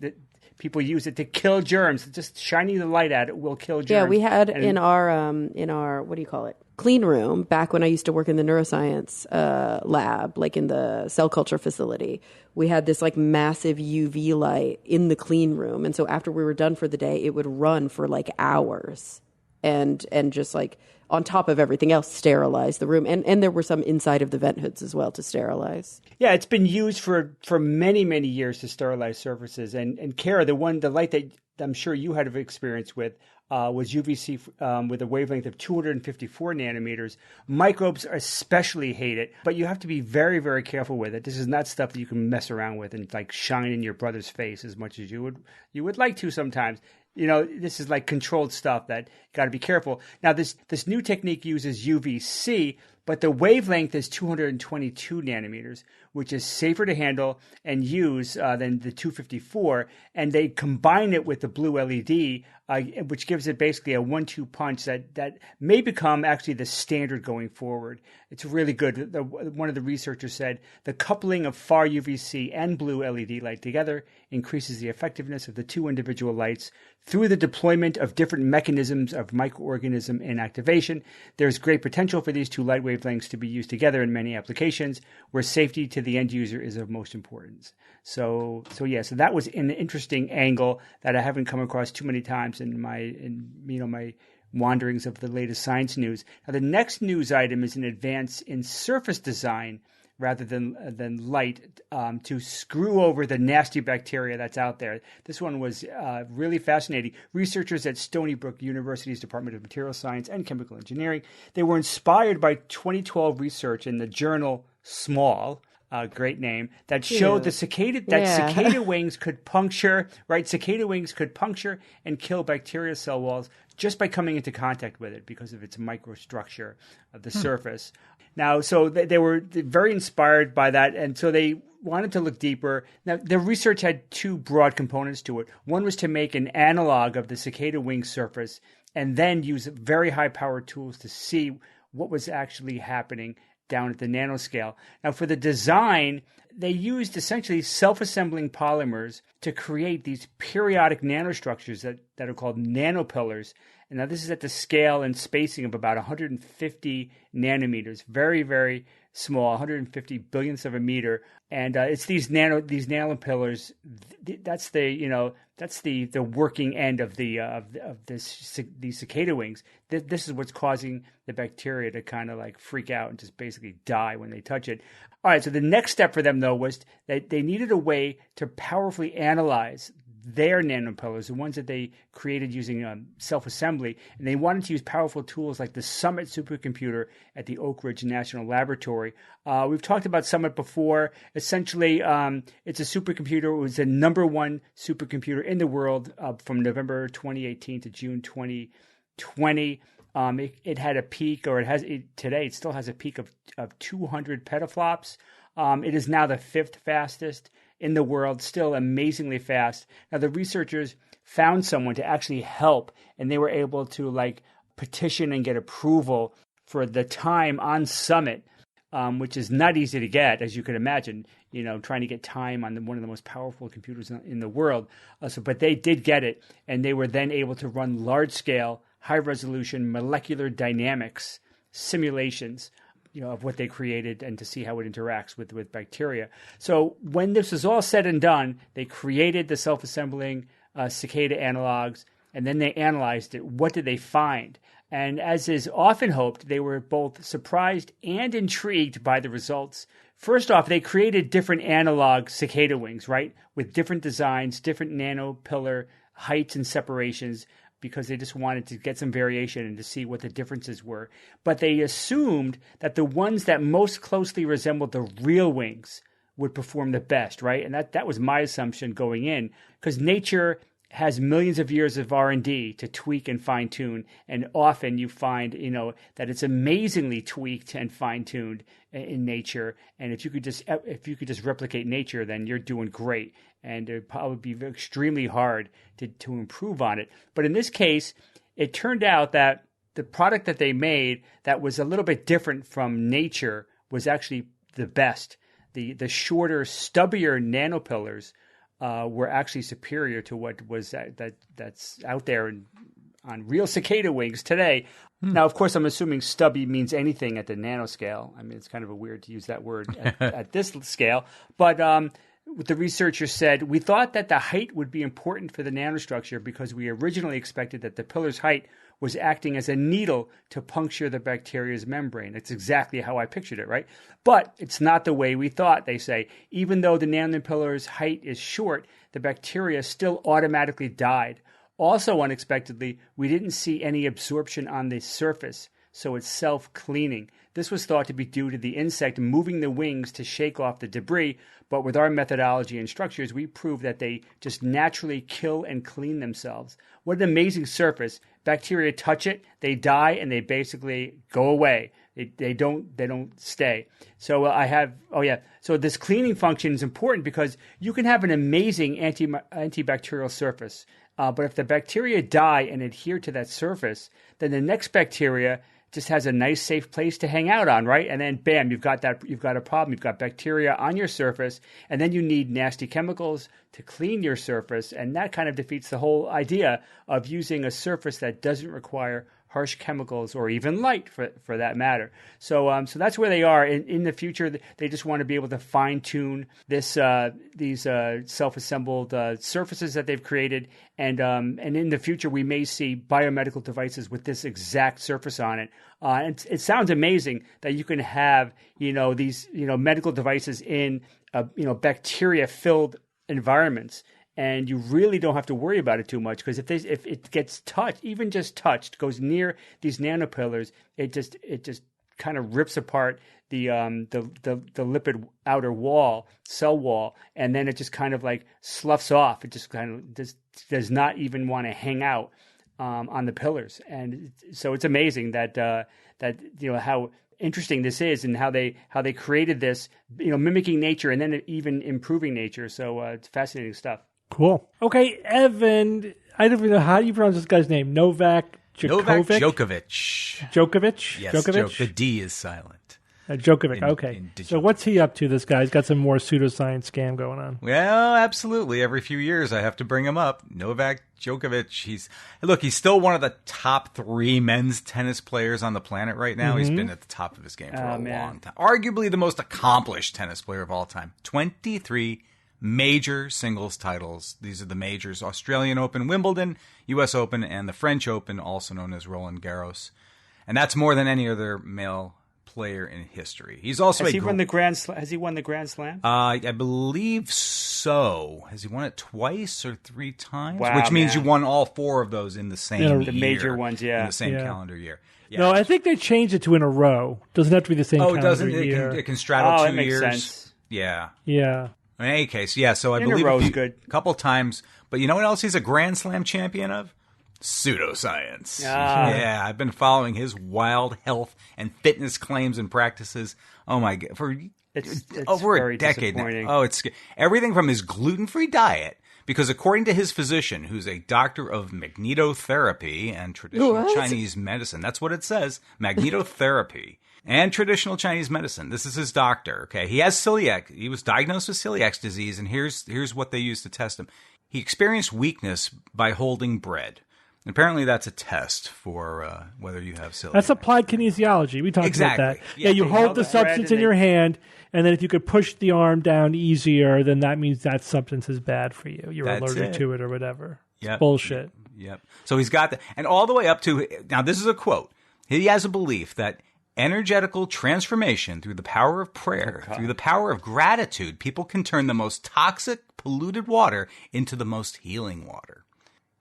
people use it to kill germs. Just shining the light at it will kill germs. Yeah, we had in our what do you call it? Clean room back when I used to work in the neuroscience lab, like in the cell culture facility. We had this like massive UV light in the clean room, and so after we were done for the day, it would run for like hours. And just like on top of everything else, sterilize the room. And there were some inside of the vent hoods as well to sterilize. Yeah, it's been used for many, many years to sterilize surfaces. And Kara, the light that I'm sure you had experience with was UVC with a wavelength of 254 nanometers. Microbes especially hate it, but you have to be very, very careful with it. This is not stuff that you can mess around with and like shine in your brother's face as much as you would like to sometimes. This is like controlled stuff that you got to be careful. Now, this new technique uses UVC, but the wavelength is 222 nanometers, which is safer to handle and use than the 254. And they combine it with the blue LED, which gives it basically a 1-2 punch that may become actually the standard going forward. It's really good. One of the researchers said the coupling of far UVC and blue LED light together increases the effectiveness of the two individual lights through the deployment of different mechanisms of microorganism inactivation. There's great potential for these two light wavelengths to be used together in many applications where safety to the end user is of most importance. So that was an interesting angle that I haven't come across too many times in my wanderings of the latest science news. Now, the next news item is an advance in surface design rather than light to screw over the nasty bacteria that's out there. This one was really fascinating. Researchers at Stony Brook University's Department of Material Science and Chemical Engineering, they were inspired by 2012 research in the journal Small, great name, that showed the cicada wings could puncture, right? Cicada wings could puncture and kill bacteria cell walls just by coming into contact with it because of its microstructure of the surface. Now, so they were very inspired by that, and so they wanted to look deeper. Now, the research had two broad components to it. One was to make an analog of the cicada wing surface and then use very high-powered tools to see what was actually happening down at the nanoscale. Now, for the design, they used essentially self-assembling polymers to create these periodic nanostructures that are called nanopillars. And now this is at the scale and spacing of about 150 nanometers. Very, very small, 150 billionths of a meter, and it's these nanopillars. That's the working end of these cicada wings. This is what's causing the bacteria to kind of like freak out and just basically die when they touch it. All right, so the next step for them, though, was that they needed a way to powerfully analyze their nanopillars, the ones that they created using self-assembly, and they wanted to use powerful tools like the Summit supercomputer at the Oak Ridge National Laboratory. We've talked about Summit before. Essentially, it's a supercomputer. It was the number one supercomputer in the world from November 2018 to June 2020. It had a peak, today it still has a peak of 200 petaflops. It is now the fifth fastest in the world, still amazingly fast. Now, the researchers found someone to actually help, and they were able to petition and get approval for the time on Summit, which is not easy to get, as you can imagine, trying to get time on one of the most powerful computers in the world. But they did get it, and they were then able to run large-scale, high-resolution molecular dynamics simulations of what they created and to see how it interacts with bacteria. So when this was all said and done, they created the self-assembling cicada analogs, and then they analyzed it. What did they find? And as is often hoped, they were both surprised and intrigued by the results. First off, they created different analog cicada wings, right, with different designs, different nanopillar heights and separations, because they just wanted to get some variation and to see what the differences were. But they assumed that the ones that most closely resembled the real wings would perform the best, right? And that was my assumption going in, because nature has millions of years of R&D to tweak and fine-tune, and often you find, that it's amazingly tweaked and fine-tuned in nature. And if you could just replicate nature, then you're doing great. And it'd probably be extremely hard to improve on it. But in this case, it turned out that the product that they made that was a little bit different from nature was actually the best. The shorter, stubbier nanopillars were actually superior to what was that's out there on real cicada wings today. Now, of course, I'm assuming stubby means anything at the nanoscale. I mean, it's kind of weird to use that word at this scale. But what the researchers said, we thought that the height would be important for the nanostructure because we originally expected that the pillar's height was acting as a needle to puncture the bacteria's membrane. That's exactly how I pictured it, right? But it's not the way we thought, they say. Even though the nanopillar's height is short, the bacteria still automatically died. Also, unexpectedly, we didn't see any absorption on the surface, so it's self-cleaning. This was thought to be due to the insect moving the wings to shake off the debris, but with our methodology and structures, we proved that they just naturally kill and clean themselves. What an amazing surface. Bacteria touch it, they die, and they basically go away. They don't stay. So So this cleaning function is important because you can have an amazing antibacterial surface, but if the bacteria die and adhere to that surface, then the next bacteria just has a nice, safe place to hang out on, right? And then, bam, you've got a problem. You've got bacteria on your surface, and then you need nasty chemicals to clean your surface, and that kind of defeats the whole idea of using a surface that doesn't require harsh chemicals or even light for that matter. So that's where they are. In the future, they just want to be able to fine-tune these self-assembled surfaces that they've created. And in the future, we may see biomedical devices with this exact surface on it. And it sounds amazing that you can have, these, medical devices in, bacteria-filled environments. And you really don't have to worry about it too much because if it gets touched, even just touched, goes near these nanopillars, it just kind of rips apart the lipid outer wall, cell wall, and then it just kind of like sloughs off. It just kind of does not even want to hang out on the pillars. And so it's amazing that how interesting this is and how they created this, mimicking nature and then even improving nature. So it's fascinating stuff. Cool. Okay, Evan, I don't even know how do you pronounce this guy's name. Novak Djokovic. Yes, Djokovic? the D is silent. Djokovic, okay. So what's he up to, this guy? He's got some more pseudoscience scam going on. Well, absolutely. Every few years I have to bring him up. Novak Djokovic, he's still one of the top 3 men's tennis players on the planet right now. He's been at the top of his game for a long time. Arguably the most accomplished tennis player of all time. 23 major singles titles. These are the majors: Australian Open, Wimbledon, US Open, and the French Open, also known as Roland Garros. And that's more than any other male player in history. He's also Has he won the Grand Slam? I believe so. Has he won it twice or 3 times? Wow, which means you won all 4 of those in the same year. The major ones, yeah. In the same calendar year. Yeah. No, I think they changed it to in a row. Doesn't have to be the same calendar doesn't year. It can straddle 2 that makes years. Sense. Yeah. Yeah. In any case, yeah, so I In believe a row's good. A couple times. But you know what else he's a Grand Slam champion of? Pseudoscience. Yeah, I've been following his wild health and fitness claims and practices. Oh my God, for it's over very a decade now. disappointing. Oh, it's everything from his gluten-free diet, because according to his physician, who's a doctor of magnetotherapy and traditional Chinese medicine, that's what it says, magnetotherapy and traditional Chinese medicine. This is his doctor. Okay, he has celiac. He was diagnosed with celiac disease, and here's what they used to test him. He experienced weakness by holding bread. Apparently, that's a test for whether you have celiac. That's applied kinesiology. We talked about that. Yeah, you hold the substance in your hand, and then if you could push the arm down easier, then that means that substance is bad for you. You're allergic to it or whatever. It's bullshit. Yep. So he's got that. And all the way up to, now this is a quote. He has a belief that energetical transformation through the power of prayer, through the power of gratitude, people can turn the most toxic, polluted water into the most healing water.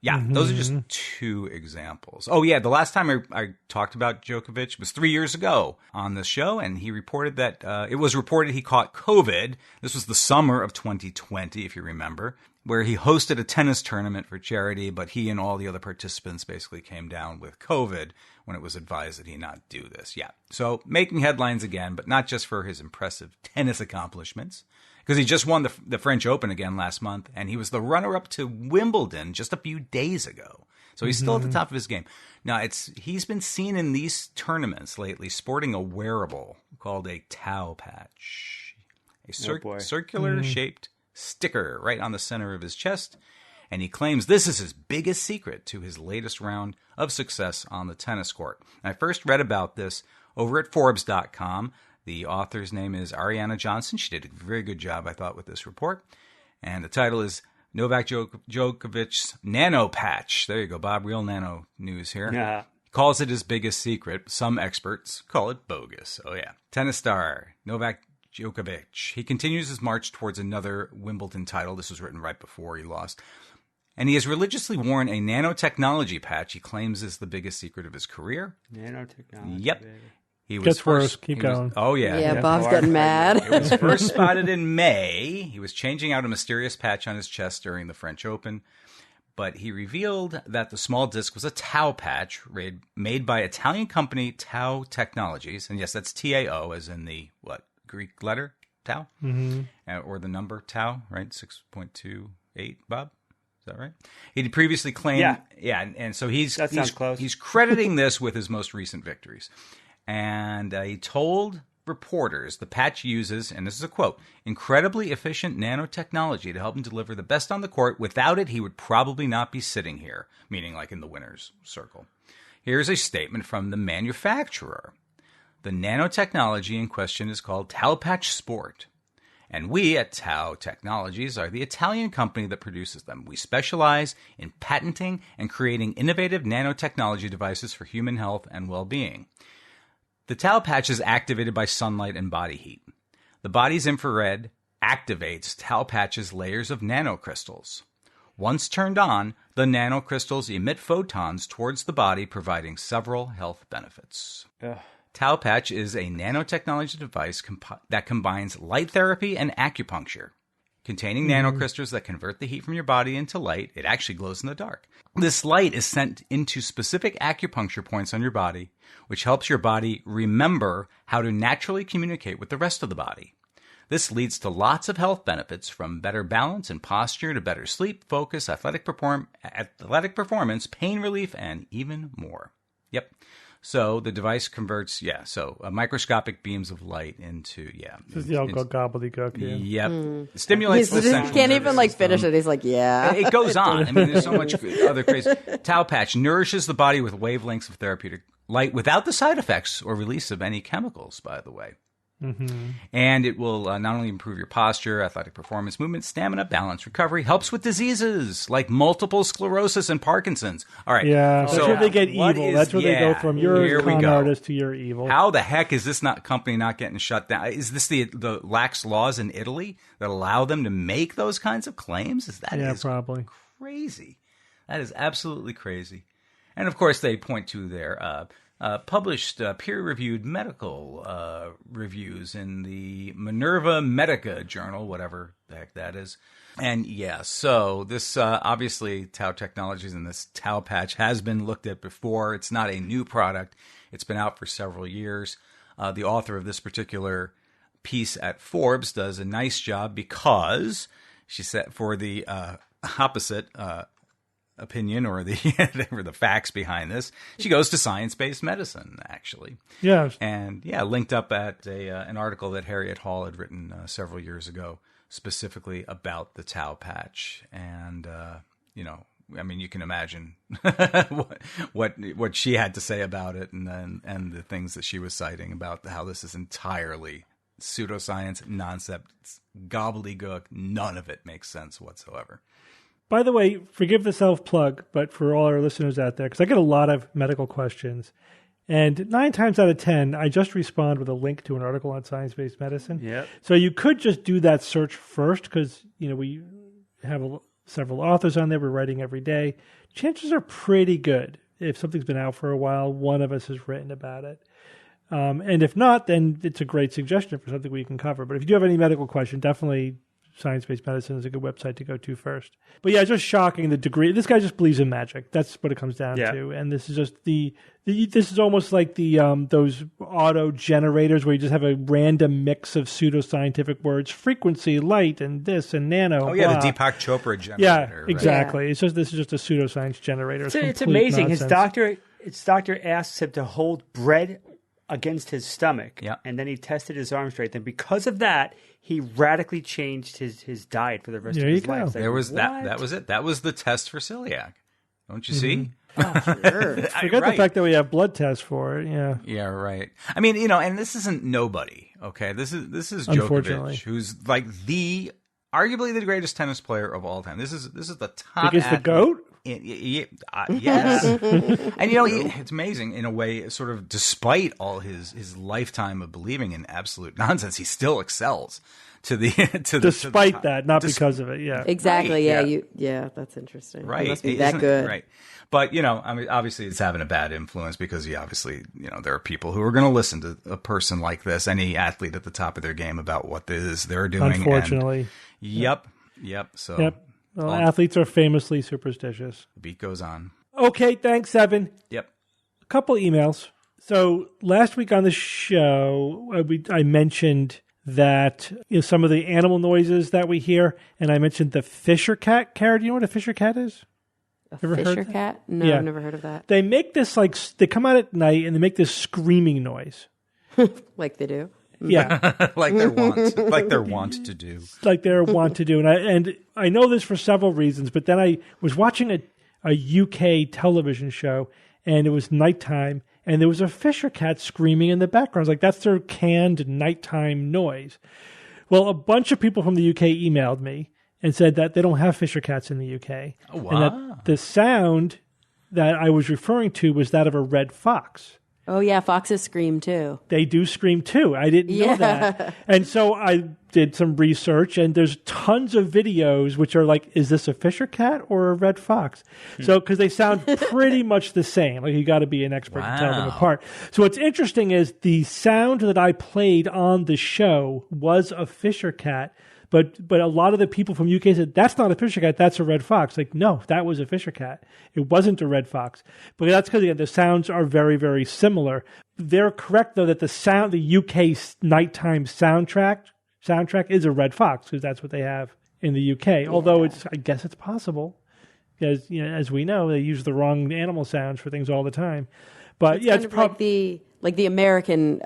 Yeah, those are just 2 examples. Oh, yeah, the last time I talked about Djokovic was 3 years ago on this show, and he reported that it was reported he caught COVID. This was the summer of 2020, if you remember, where he hosted a tennis tournament for charity, but he and all the other participants basically came down with COVID when it was advised that he not do this. Yeah, so making headlines again, but not just for his impressive tennis accomplishments, because he just won the French Open again last month, and he was the runner-up to Wimbledon just a few days ago. So he's still at the top of his game. Now, he's been seen in these tournaments lately sporting a wearable called a Tau patch, a circular-shaped sticker right on the center of his chest, and he claims this is his biggest secret to his latest round of success on the tennis court. And I first read about this over at Forbes.com. The author's name is Ariana Johnson. She did a very good job, I thought, with this report. And the title is Novak Djokovic's Nano Patch. There you go, Bob. Real nano news here. Yeah. He calls it his biggest secret. Some experts call it bogus. Oh, yeah. Tennis star Novak Djokovic. He continues his march towards another Wimbledon title. This was written right before he lost. And he has religiously worn a nanotechnology patch he claims is the biggest secret of his career. Nanotechnology. Yep. Baby. He was Gets first, worse. Keep going. Yeah, Bob's getting mad. It was first spotted in May. He was changing out a mysterious patch on his chest during the French Open, but he revealed that the small disc was a Tau patch made by Italian company Tau Technologies. And yes, that's T-A-O, as in the, Greek letter Tau? Or the number Tau, right? 6.28, Bob? Is that right? He'd previously claimed... Yeah, and so he's close. He's crediting this with his most recent victories. And he told reporters the patch uses, and this is a quote, incredibly efficient nanotechnology to help him deliver the best on the court. Without it, he would probably not be sitting here, meaning like in the winner's circle. Here's a statement from the manufacturer. The nanotechnology in question is called Tau Patch Sport. And we at Tau Technologies are the Italian company that produces them. We specialize in patenting and creating innovative nanotechnology devices for human health and well-being. The Tau patch is activated by sunlight and body heat. The body's infrared activates Tau patch's layers of nanocrystals. Once turned on, the nanocrystals emit photons towards the body, providing several health benefits. Tau patch is a nanotechnology device that combines light therapy and acupuncture. Containing nanocrystals that convert the heat from your body into light, it actually glows in the dark. This light is sent into specific acupuncture points on your body, which helps your body remember how to naturally communicate with the rest of the body. This leads to lots of health benefits, from better balance and posture to better sleep, focus, athletic performance, pain relief, and even more. Yep. So the device converts, microscopic beams of light into, This is the gobbledygook. Yep. Stimulates the He central can't even nervous like system. finish it. He's like, yeah. It goes on. I mean, there's so much other crazy. Tau patch nourishes the body with wavelengths of therapeutic light without the side effects or release of any chemicals, by the way. Mm-hmm. And it will not only improve your posture, athletic performance, movement, stamina, balance, recovery, helps with diseases like multiple sclerosis and Parkinson's. All right. Yeah, that's where they get evil. That's where they go from your con artist to your evil. How the heck is this company not getting shut down? Is this the lax laws in Italy that allow them to make those kinds of claims? Is probably crazy. That is absolutely crazy. And of course, they point to their published peer-reviewed medical reviews in the Minerva Medica journal, whatever the heck that is. And so this obviously Tau Technologies and this Tau patch has been looked at before. It's not a new product. It's been out for several years. The author of this particular piece at Forbes does a nice job because she said for the opposite opinion or the facts behind this, she goes to Science-Based Medicine, actually. Yeah. And linked up at an article that Harriet Hall had written several years ago specifically about the Tau patch. And, I mean, you can imagine what she had to say about it and the things that she was citing about how this is entirely pseudoscience, nonsense, gobbledygook. None of it makes sense whatsoever. By the way, forgive the self-plug, but for all our listeners out there, because I get a lot of medical questions, and 9 times out of 10, I just respond with a link to an article on science-based medicine. Yep. So you could just do that search first, because we have several authors on there. We're writing every day. Chances are pretty good. If something's been out for a while, one of us has written about it. And if not, then it's a great suggestion for something we can cover. But if you do have any medical question, definitely Science-Based Medicine is a good website to go to first. But yeah, it's just shocking the degree. This guy just believes in magic. That's what it comes down to. And this is just this is almost like the those auto generators where you just have a random mix of pseudoscientific words, frequency, light, and this and nano. Oh yeah, the Deepak Chopra generator. Yeah, exactly. Right? This is just a pseudoscience generator. It's amazing. Nonsense. His doctor asks him to hold bread against his stomach, and then he tested his arm strength, and because of that, he radically changed his diet for the rest of his life. Like, there was that was it. That was the test for celiac. Don't you see? Oh, sure. Forget the fact that we have blood tests for it. Yeah. Yeah, right. I mean, and this isn't nobody. Okay, this is Djokovic, who's like arguably the greatest tennis player of all time. This is the top. Because the GOAT. Yes. And it's amazing in a way, sort of despite all his lifetime of believing in absolute nonsense, he still excels despite that, not because of it. Yeah. Exactly. Right, yeah, that's interesting. Right. It must be that good. Right. But, I mean, obviously it's having a bad influence because there are people who are going to listen to a person like this, any athlete at the top of their game about what it is they're doing. Unfortunately. Yep. So. Yep. Well, athletes are famously superstitious. The beat goes on. Okay, thanks, Evan. Yep. A couple emails. So last week on the show, I mentioned that some of the animal noises that we hear, and I mentioned the Fisher cat. Kara, do you know what a Fisher cat is? A Fisher cat? No, I've never heard of that. They make this they come out at night and they make this screaming noise. Like they do? Yeah. like they're wont to do. Like they're wont to do. And I know this for several reasons, but then I was watching a UK television show, and it was nighttime, and there was a Fisher cat screaming in the background. I was like, that's their canned nighttime noise. Well, a bunch of people from the UK emailed me and said that they don't have Fisher cats in the UK. Oh, wow. And that the sound that I was referring to was that of a red fox. Oh, yeah, foxes scream too. They do scream too. I didn't know that. And so I did some research, and there's tons of videos which are like, is this a Fisher cat or a red fox? So, because they sound pretty much the same. Like, you got to be an expert to tell them apart. So what's interesting is the sound that I played on the show was a Fisher cat. But a lot of the people from UK said, that's not a Fisher cat, that's a red fox. Like, no, that was a Fisher cat. It wasn't a red fox. But that's because, the sounds are very, very similar. They're correct, though, that the UK nighttime soundtrack is a red fox, because that's what they have in the UK. Yeah. Although I guess it's possible, because, as we know, they use the wrong animal sounds for things all the time. But it's probably like the American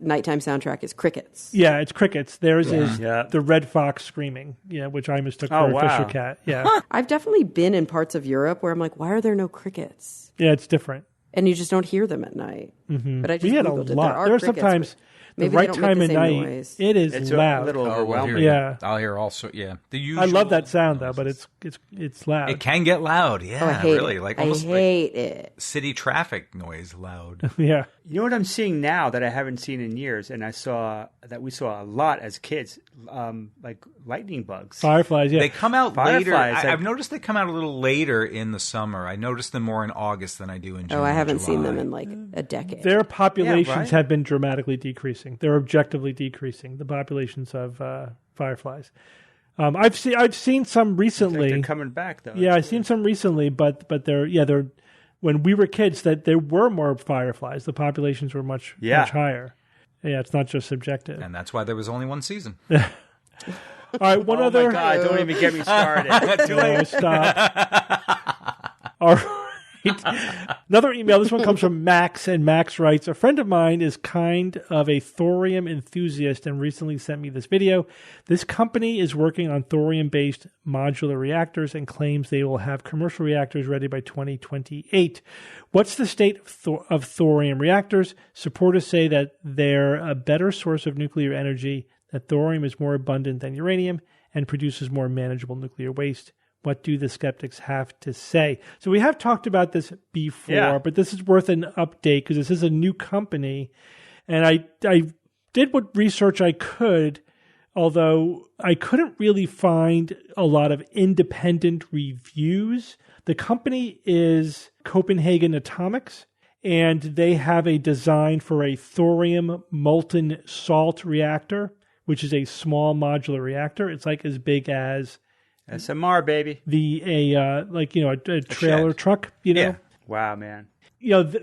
nighttime soundtrack is crickets. Yeah, it's crickets. Theirs is the red fox screaming, which I mistook for a Fisher cat. Yeah. I've definitely been in parts of Europe where I'm like, why are there no crickets? Yeah, it's different. And you just don't hear them at night. Mm-hmm. But I just Googled it. There are sometimes the right time of night, noise. It is it's loud. A little overwhelming. I'll hear also. Yeah, the usual. I love that sound though, but it's loud. It can get loud. Yeah, I hate really. It. Like almost I hate it. City traffic noise loud. Yeah. You know what I'm seeing now that I haven't seen in years, and we saw a lot as kids, like lightning bugs, fireflies. Yeah, they come out later. Like, I've noticed they come out a little later in the summer. I noticed them more in August than I do in June. I haven't July. seen them in like a decade. Their populations have been dramatically decreasing. They're objectively decreasing. The populations of fireflies. I've seen some recently. They're coming back though. Yeah, I've seen some recently, but they're when we were kids that there were more fireflies. The populations were much higher. Yeah, it's not just subjective. And that's why there was only one season. All right, one other. Oh my God, don't even get me started. Too late. Stop. All right. Another email. This one comes from Max, and Max writes, a friend of mine is kind of a thorium enthusiast and recently sent me this video. This company is working on thorium-based modular reactors and claims they will have commercial reactors ready by 2028. What's the state of thorium reactors? Supporters say that they're a better source of nuclear energy, that thorium is more abundant than uranium and produces more manageable nuclear waste. What do the skeptics have to say? So we have talked about this before, but this is worth an update because this is a new company. And I did what research I could, although I couldn't really find a lot of independent reviews. The company is Copenhagen Atomics, and they have a design for a thorium molten salt reactor, which is a small modular reactor. It's like as big as SMR, baby. A trailer truck, Yeah. Wow, man.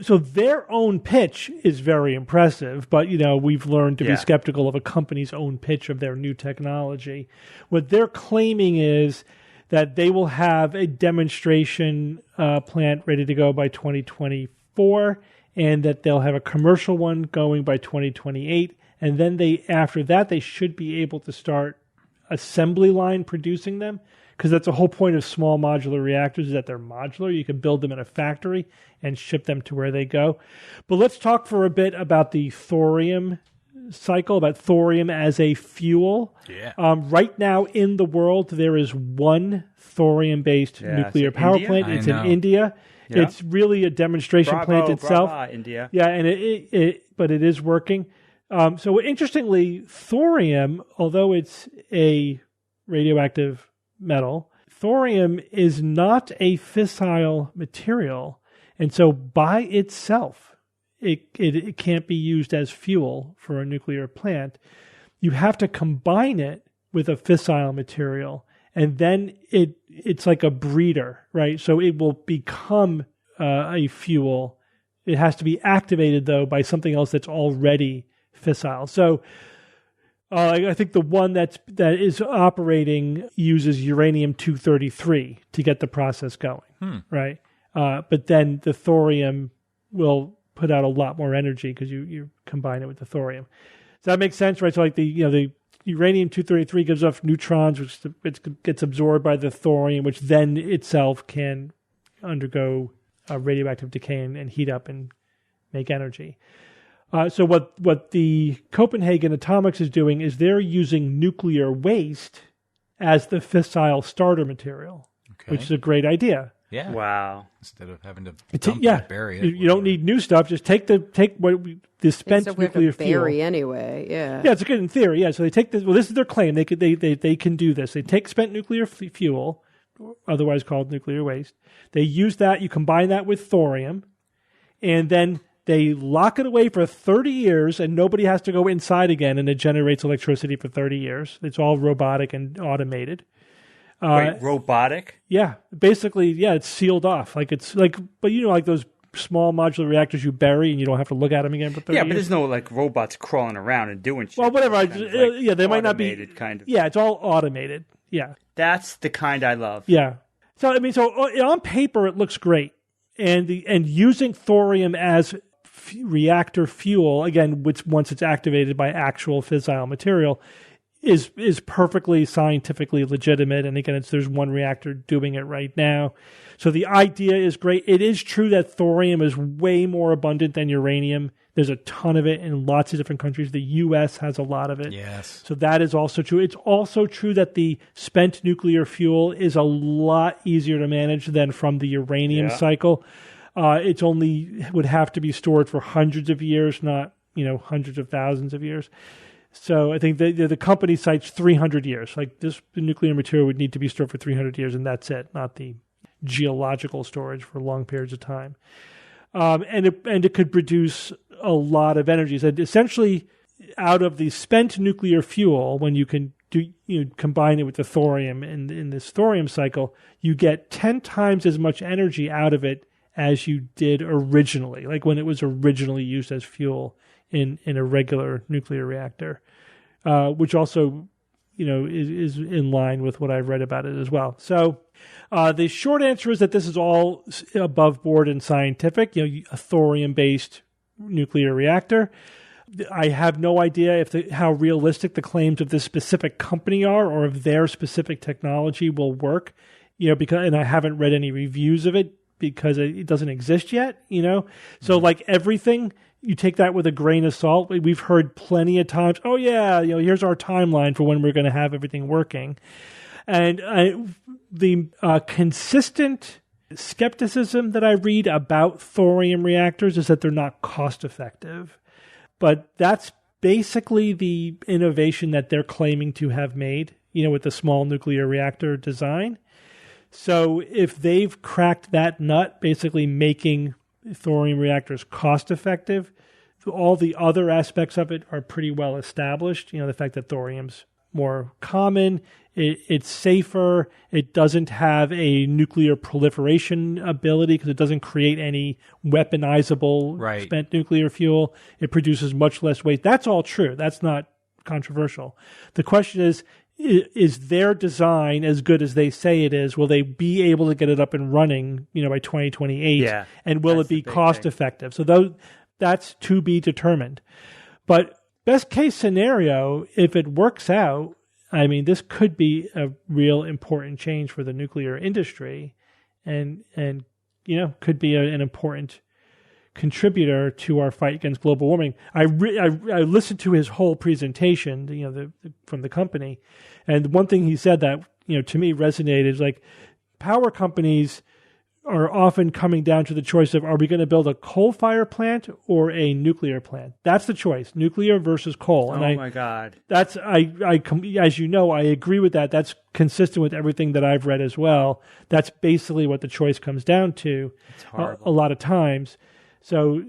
So their own pitch is very impressive, but, we've learned to be skeptical of a company's own pitch of their new technology. What they're claiming is that they will have a demonstration plant ready to go by 2024, and that they'll have a commercial one going by 2028. And then after that, they should be able to start assembly line producing them, because that's the whole point of small modular reactors, is that they're modular. You can build them in a factory and ship them to where they go. But let's talk for a bit about the thorium cycle, about thorium as a fuel. Yeah. Right now in the world, there is one thorium-based nuclear power plant. It's in India. Yeah. It's really a demonstration plant itself. Bravo, India. Yeah, and but it is working. So interestingly, thorium, although it's a radioactive metal, thorium is not a fissile material. And so by itself, it can't be used as fuel for a nuclear plant. You have to combine it with a fissile material, and then it's like a breeder, right? So it will become a fuel. It has to be activated, though, by something else that's already fissile. So I think the one that is operating uses uranium-233 to get the process going, right? But then the thorium will put out a lot more energy because you combine it with the thorium. Does that make sense, right? So like the uranium-233 gives off neutrons, which gets absorbed by the thorium, which then itself can undergo radioactive decay and heat up and make energy. So what the Copenhagen Atomics is doing is they're using nuclear waste as the fissile starter material, which is a great idea. Yeah. Wow. Instead of having to dump it, bury it. You don't need new stuff. Just take the spent nuclear fuel. Bury anyway. Yeah. Yeah, it's good in theory. Yeah. So they take this. Well, this is their claim. They can do this. They take spent nuclear fuel, otherwise called nuclear waste. They use that. You combine that with thorium, and then they lock it away for 30 years, and nobody has to go inside again, and it generates electricity for 30 years. It's all robotic and automated. Wait, robotic? Yeah. Basically, it's sealed off. Like those small modular reactors you bury and you don't have to look at them again for 30 years. Yeah, but there's no robots crawling around and doing shit. Well, whatever. They might not be. Kind of. Yeah, it's all automated. Yeah. That's the kind I love. Yeah. So, on paper, it looks great. and using thorium as reactor fuel, again, which once it's activated by actual fissile material, is perfectly scientifically legitimate. And again, there's one reactor doing it right now. So the idea is great. It is true that thorium is way more abundant than uranium. There's a ton of it in lots of different countries. The U.S. has a lot of it. Yes. So that is also true. It's also true that the spent nuclear fuel is a lot easier to manage than from the uranium cycle. It's only would have to be stored for hundreds of years, not hundreds of thousands of years. So I think the company cites 300 years. Like the nuclear material would need to be stored for 300 years, and that's it, not the geological storage for long periods of time. And it could produce a lot of energy. So essentially, out of the spent nuclear fuel, when you can combine it with the thorium in this thorium cycle, you get 10 times as much energy out of it as you did originally, like when it was originally used as fuel in a regular nuclear reactor, which also, is in line with what I've read about it as well. So the short answer is that this is all above board and scientific, a thorium-based nuclear reactor. I have no idea how realistic the claims of this specific company are, or if their specific technology will work, and I haven't read any reviews of it because it doesn't exist yet, So like everything, you take that with a grain of salt. We've heard plenty of times, oh yeah, here's our timeline for when we're going to have everything working. And the consistent skepticism that I read about thorium reactors is that they're not cost effective. But that's basically the innovation that they're claiming to have made, with the small nuclear reactor design. So if they've cracked that nut, basically making thorium reactors cost effective, all the other aspects of it are pretty well established. The fact that thorium's more common, it's safer, it doesn't have a nuclear proliferation ability because it doesn't create any weaponizable spent nuclear fuel. It produces much less waste. That's all true. That's not controversial. The question is their design as good as they say it is? Will they be able to get it up and running, by 2028? Yeah, and will it be cost effective? So that's to be determined. But best case scenario, if it works out, this could be a real important change for the nuclear industry, and could be an important contributor to our fight against global warming. I listened to his whole presentation, from the company, and one thing he said that to me resonated is like power companies are often coming down to the choice of, are we going to build a coal-fired plant or a nuclear plant? That's the choice, nuclear versus coal. And my God. That's, as you know, I agree with that. That's consistent with everything that I've read as well. That's basically what the choice comes down to a lot of times. So,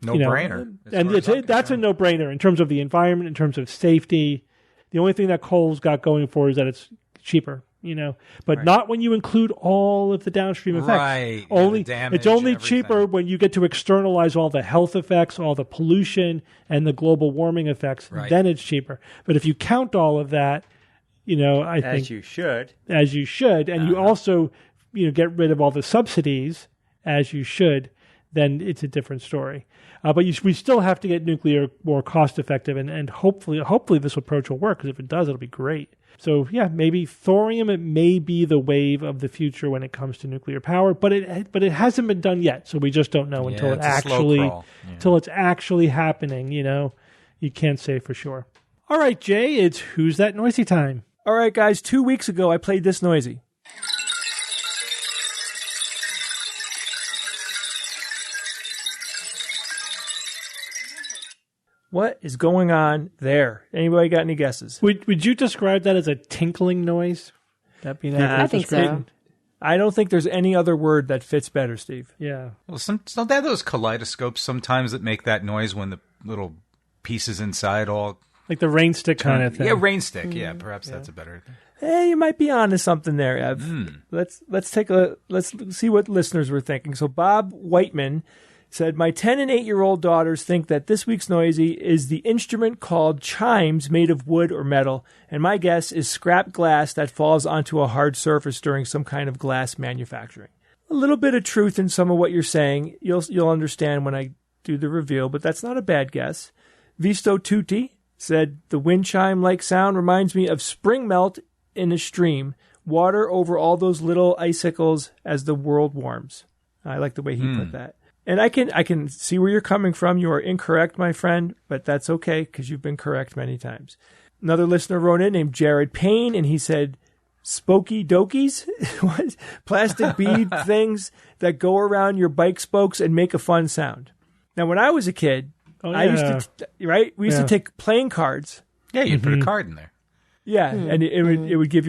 no-brainer. And that's a no-brainer in terms of the environment, in terms of safety. The only thing that coal's got going for it is that it's cheaper. But not when you include all of the downstream effects. Right. It's only cheaper when you get to externalize all the health effects, all the pollution, and the global warming effects. Right. Then it's cheaper. But if you count all of that, I think as you should, and you also, get rid of all the subsidies as you should, then it's a different story. But we still have to get nuclear more cost effective, and hopefully this approach will work. Because if it does, it'll be great. So yeah, maybe thorium, it may be the wave of the future when it comes to nuclear power, but it hasn't been done yet. So we just don't know until it's actually happening. You can't say for sure. All right, Jay, it's Who's That Noisy time. All right, guys, 2 weeks ago I played this noisy. What is going on there? Anybody got any guesses? Would you describe that as a tinkling noise? That being I think so. I don't think there's any other word that fits better, Steve. Yeah. Well, don't they have those kaleidoscopes sometimes that make that noise when the little pieces inside all... Like the rain stick kind of thing. Yeah, rain stick. Yeah, perhaps that's a better thing. Hey, you might be onto something there, Ev. Let's see what listeners were thinking. So Bob Whiteman said, my 10 and 8-year-old daughters think that this week's noisy is the instrument called chimes made of wood or metal, and my guess is scrap glass that falls onto a hard surface during some kind of glass manufacturing. a little bit of truth in some of what you're saying. You'll understand when I do the reveal, but that's not a bad guess. Visto Tutti said, the wind chime-like sound reminds me of spring melt in a stream, water over all those little icicles as the world warms. I like the way he put that. And I can see where you're coming from. You are incorrect, my friend, but that's okay because you've been correct many times. Another listener wrote in named Jared Payne, and he said, spokey dokies? What? Plastic bead things that go around your bike spokes and make a fun sound. Now, when I was a kid, I used to, right? We used to take playing cards. Yeah, you'd put a card in there. Yeah, and it would give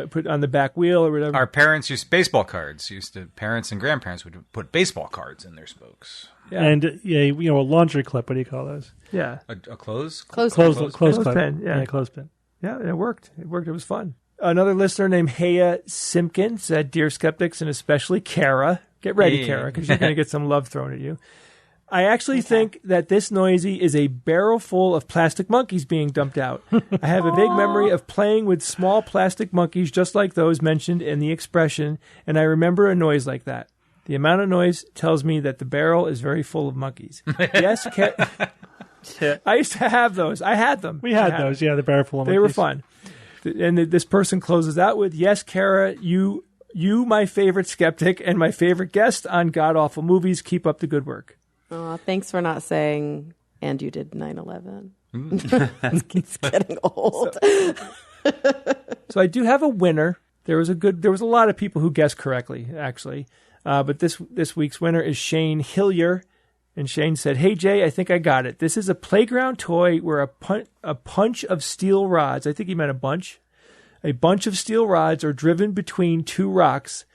put on the back wheel or whatever. Our parents used baseball cards. Parents and grandparents would put baseball cards in their spokes. Yeah. And a laundry clip. What do you call those? Yeah, a clothes clip. Yeah, clothespin. Yeah, it worked. It was fun. Another listener named Haya Simpkin said, "Dear Skeptics, and especially Kara, get ready, Kara, because you're going to get some love thrown at you. I actually think that this noisy is a barrel full of plastic monkeys being dumped out. I have a vague memory of playing with small plastic monkeys just like those mentioned in the expression, and I remember a noise like that. The amount of noise tells me that the barrel is very full of monkeys." Yes, I used to have those. I had them. We had those, the barrel full of monkeys. They were fun. And this person closes out with, "Yes, Kara, you, my favorite skeptic and my favorite guest on God Awful Movies. Keep up the good work." Oh, thanks for not saying, "And you did 9/11." It's getting old. So I do have a winner. There was a lot of people who guessed correctly, actually. But this week's winner is Shane Hillier. And Shane said, "Hey, Jay, I think I got it. This is a playground toy where a punch of steel rods," I think he meant a bunch of steel rods are driven between two rocks,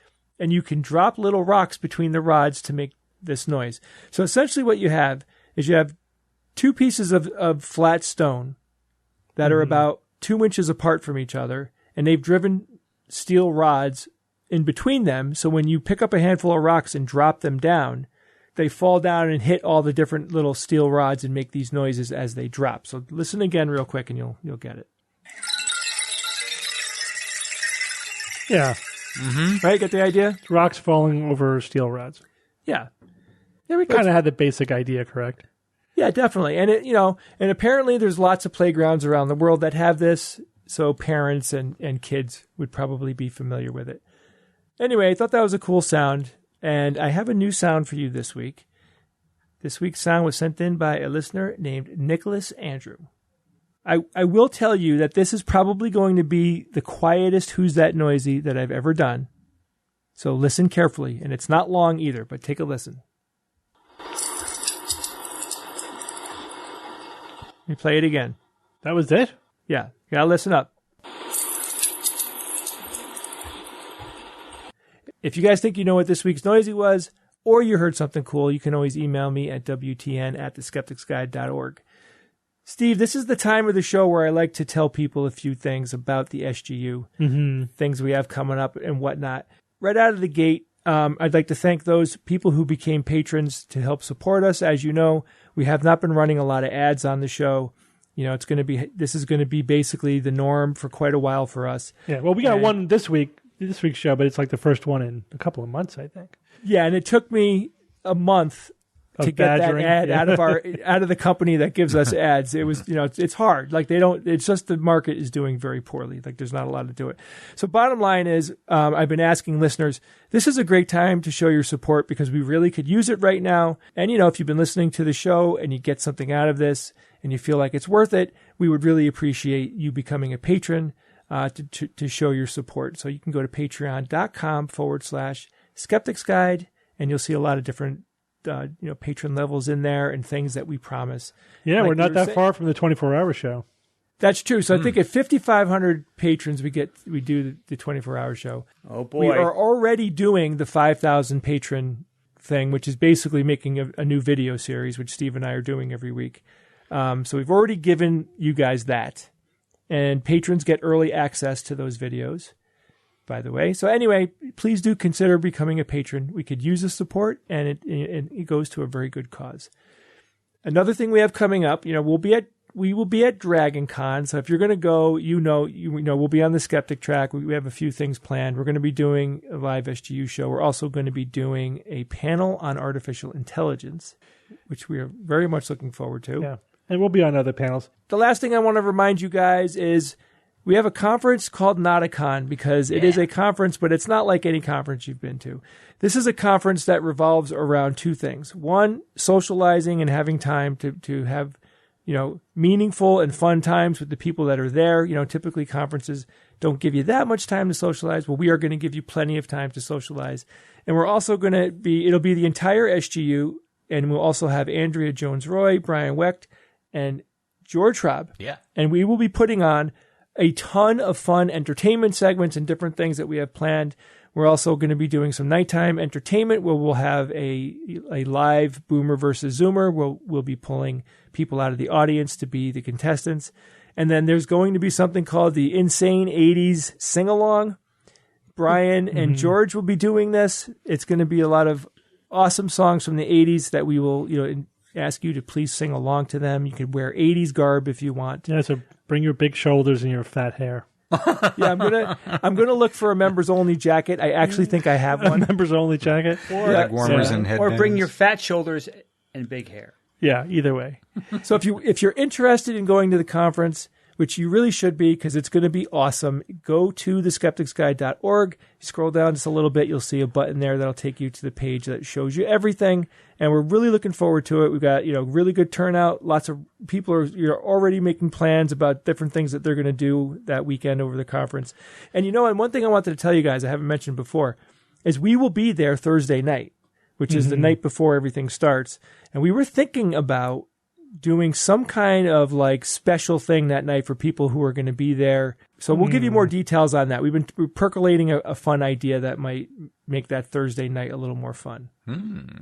and you can drop little rocks between the rods to make this noise. So essentially what you have is two pieces of flat stone that are about 2 inches apart from each other, and they've driven steel rods in between them. So when you pick up a handful of rocks and drop them down, they fall down and hit all the different little steel rods and make these noises as they drop. So listen again real quick and you'll get it. Yeah. Mm-hmm. Right? Get the idea? Rocks falling over steel rods. Yeah. Yeah, we kind of had the basic idea correct. Yeah, definitely. And and apparently there's lots of playgrounds around the world that have this, so parents and kids would probably be familiar with it. Anyway, I thought that was a cool sound, and I have a new sound for you this week. This week's sound was sent in by a listener named Nicholas Andrew. I will tell you that this is probably going to be the quietest Who's That Noisy that I've ever done. So listen carefully, and it's not long either, but take a listen. Let me play it again. That was it? Yeah, you gotta listen up. If you guys think you know what this week's noisy was, or you heard something cool, you can always email me at wtn@theskepticsguide.org. Steve, this is the time of the show where I like to tell people a few things about the SGU, things we have coming up and whatnot. Right out of the gate, I'd like to thank those people who became patrons to help support us. As you know, we have not been running a lot of ads on the show. This is going to be basically the norm for quite a while for us. Yeah, well, we got one this week's show, but it's like the first one in a couple of months, I think. Yeah, and it took me a month to get that ad out of the company that gives us ads. It was, it's hard. Like it's just the market is doing very poorly. Like there's not a lot to do it. So bottom line is, I've been asking listeners, this is a great time to show your support because we really could use it right now. And, if you've been listening to the show and you get something out of this and you feel like it's worth it, we would really appreciate you becoming a patron, to show your support. So you can go to patreon.com/Skeptics Guide and you'll see a lot of different patron levels in there and things that we promise. Yeah, we're not that far from the 24-hour show. That's true. So I think at 5,500 patrons, we do the 24-hour show. Oh boy! We are already doing the 5,000 patron thing, which is basically making a new video series, which Steve and I are doing every week. So we've already given you guys that, and patrons get early access to those videos, by the way. So anyway, please do consider becoming a patron. We could use the support, and it goes to a very good cause. Another thing we have coming up, we'll be at we will be at Dragon Con. So if you're going to go, we'll be on the Skeptic track. We have a few things planned. We're going to be doing a live SGU show. We're also going to be doing a panel on artificial intelligence, which we are very much looking forward to. Yeah, and we'll be on other panels. The last thing I want to remind you guys is we have a conference called Nauticon because it is a conference, but it's not like any conference you've been to. This is a conference that revolves around two things. One, socializing and having time to have, meaningful and fun times with the people that are there. Typically conferences don't give you that much time to socialize. Well, we are going to give you plenty of time to socialize. And we're also going to it'll be the entire SGU, and we'll also have Andrea Jones-Roy, Brian Wecht, and George Schraub. Yeah. And we will be putting on a ton of fun entertainment segments and different things that we have planned. We're also going to be doing some nighttime entertainment where we'll have a live Boomer versus Zoomer. We'll be pulling people out of the audience to be the contestants. And then there's going to be something called the Insane 80s Sing-Along. Brian and George will be doing this. It's going to be a lot of awesome songs from the 80s that we will, ask you to please sing along to them. You could wear 80s garb if you want. Yeah, so bring your big shoulders and your fat hair. Yeah, I'm gonna look for a members only jacket. I actually think I have one. Members only jacket. Or leg warmers and headbands. Or bring your fat shoulders and big hair. Yeah, either way. So if you're interested in going to the conference, which you really should be because it's going to be awesome, go to theskepticsguide.org. Scroll down just a little bit, you'll see a button there that'll take you to the page that shows you everything. And we're really looking forward to it. We've got really good turnout. Lots of people are already making plans about different things that they're going to do that weekend over the conference. And and one thing I wanted to tell you guys I haven't mentioned before is we will be there Thursday night, which is the night before everything starts. And we were thinking about doing some kind of special thing that night for people who are going to be there. So we'll give you more details on that. We're percolating a fun idea that might make that Thursday night a little more fun.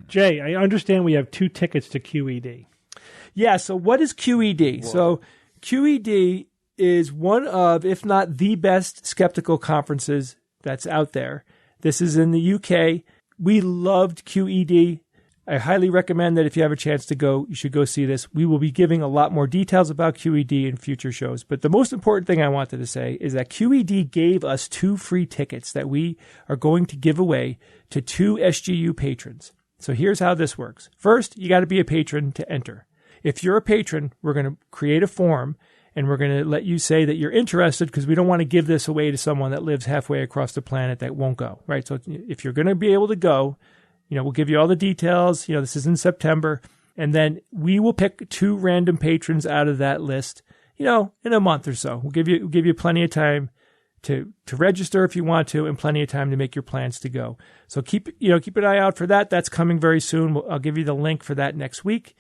Jay, I understand we have 2 tickets to QED. Yeah, so what is QED? Whoa. So QED is one of, if not the best skeptical conferences that's out there. This is in the UK. We loved QED. I highly recommend that if you have a chance to go, you should go see this. We will be giving a lot more details about QED in future shows. But the most important thing I wanted to say is that QED gave us 2 free tickets that we are going to give away to 2 SGU patrons. So here's how this works. First, you got to be a patron to enter. If you're a patron, we're going to create a form and we're going to let you say that you're interested because we don't want to give this away to someone that lives halfway across the planet that won't go, right? So if you're going to be able to go, we'll give you all the details. This is in September. And then we will pick 2 random patrons out of that list, in a month or so. We'll give you plenty of time to register if you want to and plenty of time to make your plans to go. So keep an eye out for that. That's coming very soon. I'll give you the link for that next week.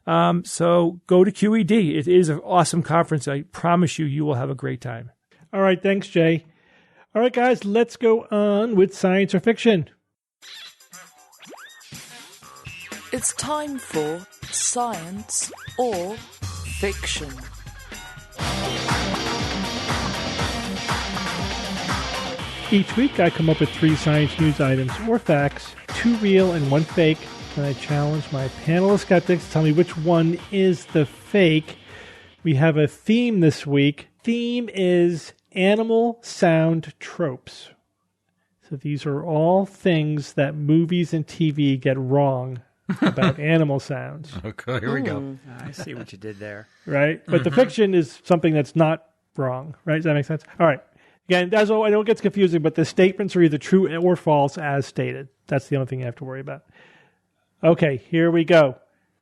So go to QED. It is an awesome conference. I promise you will have a great time. All right. Thanks, Jay. All right, guys, let's go on with science or fiction. It's time for Science or Fiction. Each week I come up with 3 science news items or facts, 2 real and 1 fake, and I challenge my panel of skeptics to tell me which one is the fake. We have a theme this week. Theme is animal sound tropes. So these are all things that movies and TV get wrong about animal sounds. Okay, here we go. I see what you did there. Right? But the fiction is something that's not wrong. Right? Does that make sense? All right. Again, that's all. I know it gets confusing, but the statements are either true or false as stated. That's the only thing you have to worry about. Okay, here we go.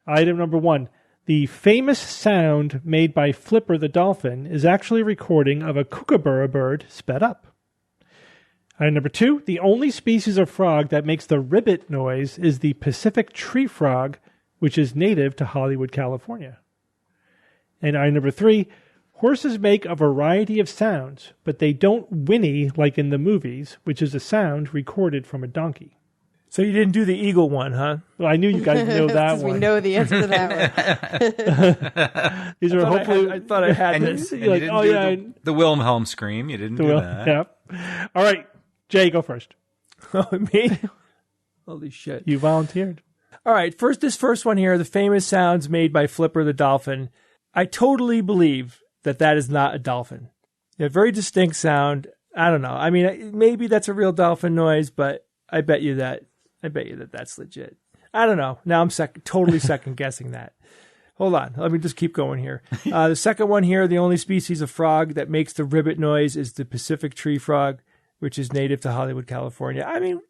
Item number 1. The famous sound made by Flipper the dolphin is actually a recording of a kookaburra bird sped up. Item number 2. The only species of frog that makes the ribbit noise is the Pacific tree frog, which is native to Hollywood, California. And item number 3. Horses make a variety of sounds, but they don't whinny like in the movies, which is a sound recorded from a donkey. So you didn't do the eagle one, huh? Well, I knew you guys know that one. We know the answer to that one. These are hopefully. I thought I had this. And you didn't do the Wilhelm scream. You didn't do that. Yep. All right, Jay, go first. Oh, me? Holy shit! You volunteered. All right, this first one here, the famous sounds made by Flipper the dolphin. I totally believe that is not a dolphin. A very distinct sound. I don't know. I mean, maybe that's a real dolphin noise, but I bet you that that's legit. I don't know. Now I'm totally second guessing that. Hold on. Let me just keep going here. The second one here, the only species of frog that makes the ribbit noise is the Pacific tree frog, which is native to Hollywood, California. I mean,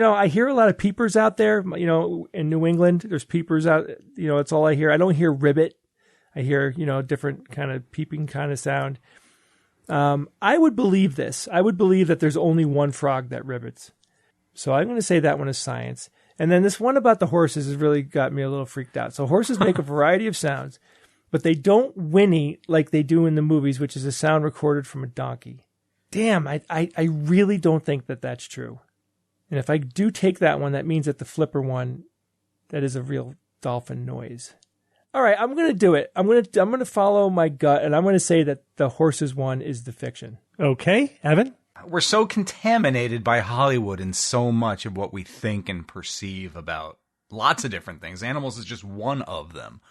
I hear a lot of peepers out there. In New England, there's peepers out. It's all I hear. I don't hear ribbit. I hear, different kind of peeping kind of sound. I would believe this. I would believe that there's only one frog that ribbits. So I'm going to say that one is science. And then this one about the horses has really got me a little freaked out. So horses make a variety of sounds, but they don't whinny like they do in the movies, which is a sound recorded from a donkey. Damn, I really don't think that that's true. And if I do take that one, that means that the flipper one, that is a real dolphin noise. All right, I'm going to do it. I'm going to follow my gut, and I'm going to say that the horses one is the fiction. Okay, Evan? We're so contaminated by Hollywood in so much of what we think and perceive about lots of different things. Animals is just one of them,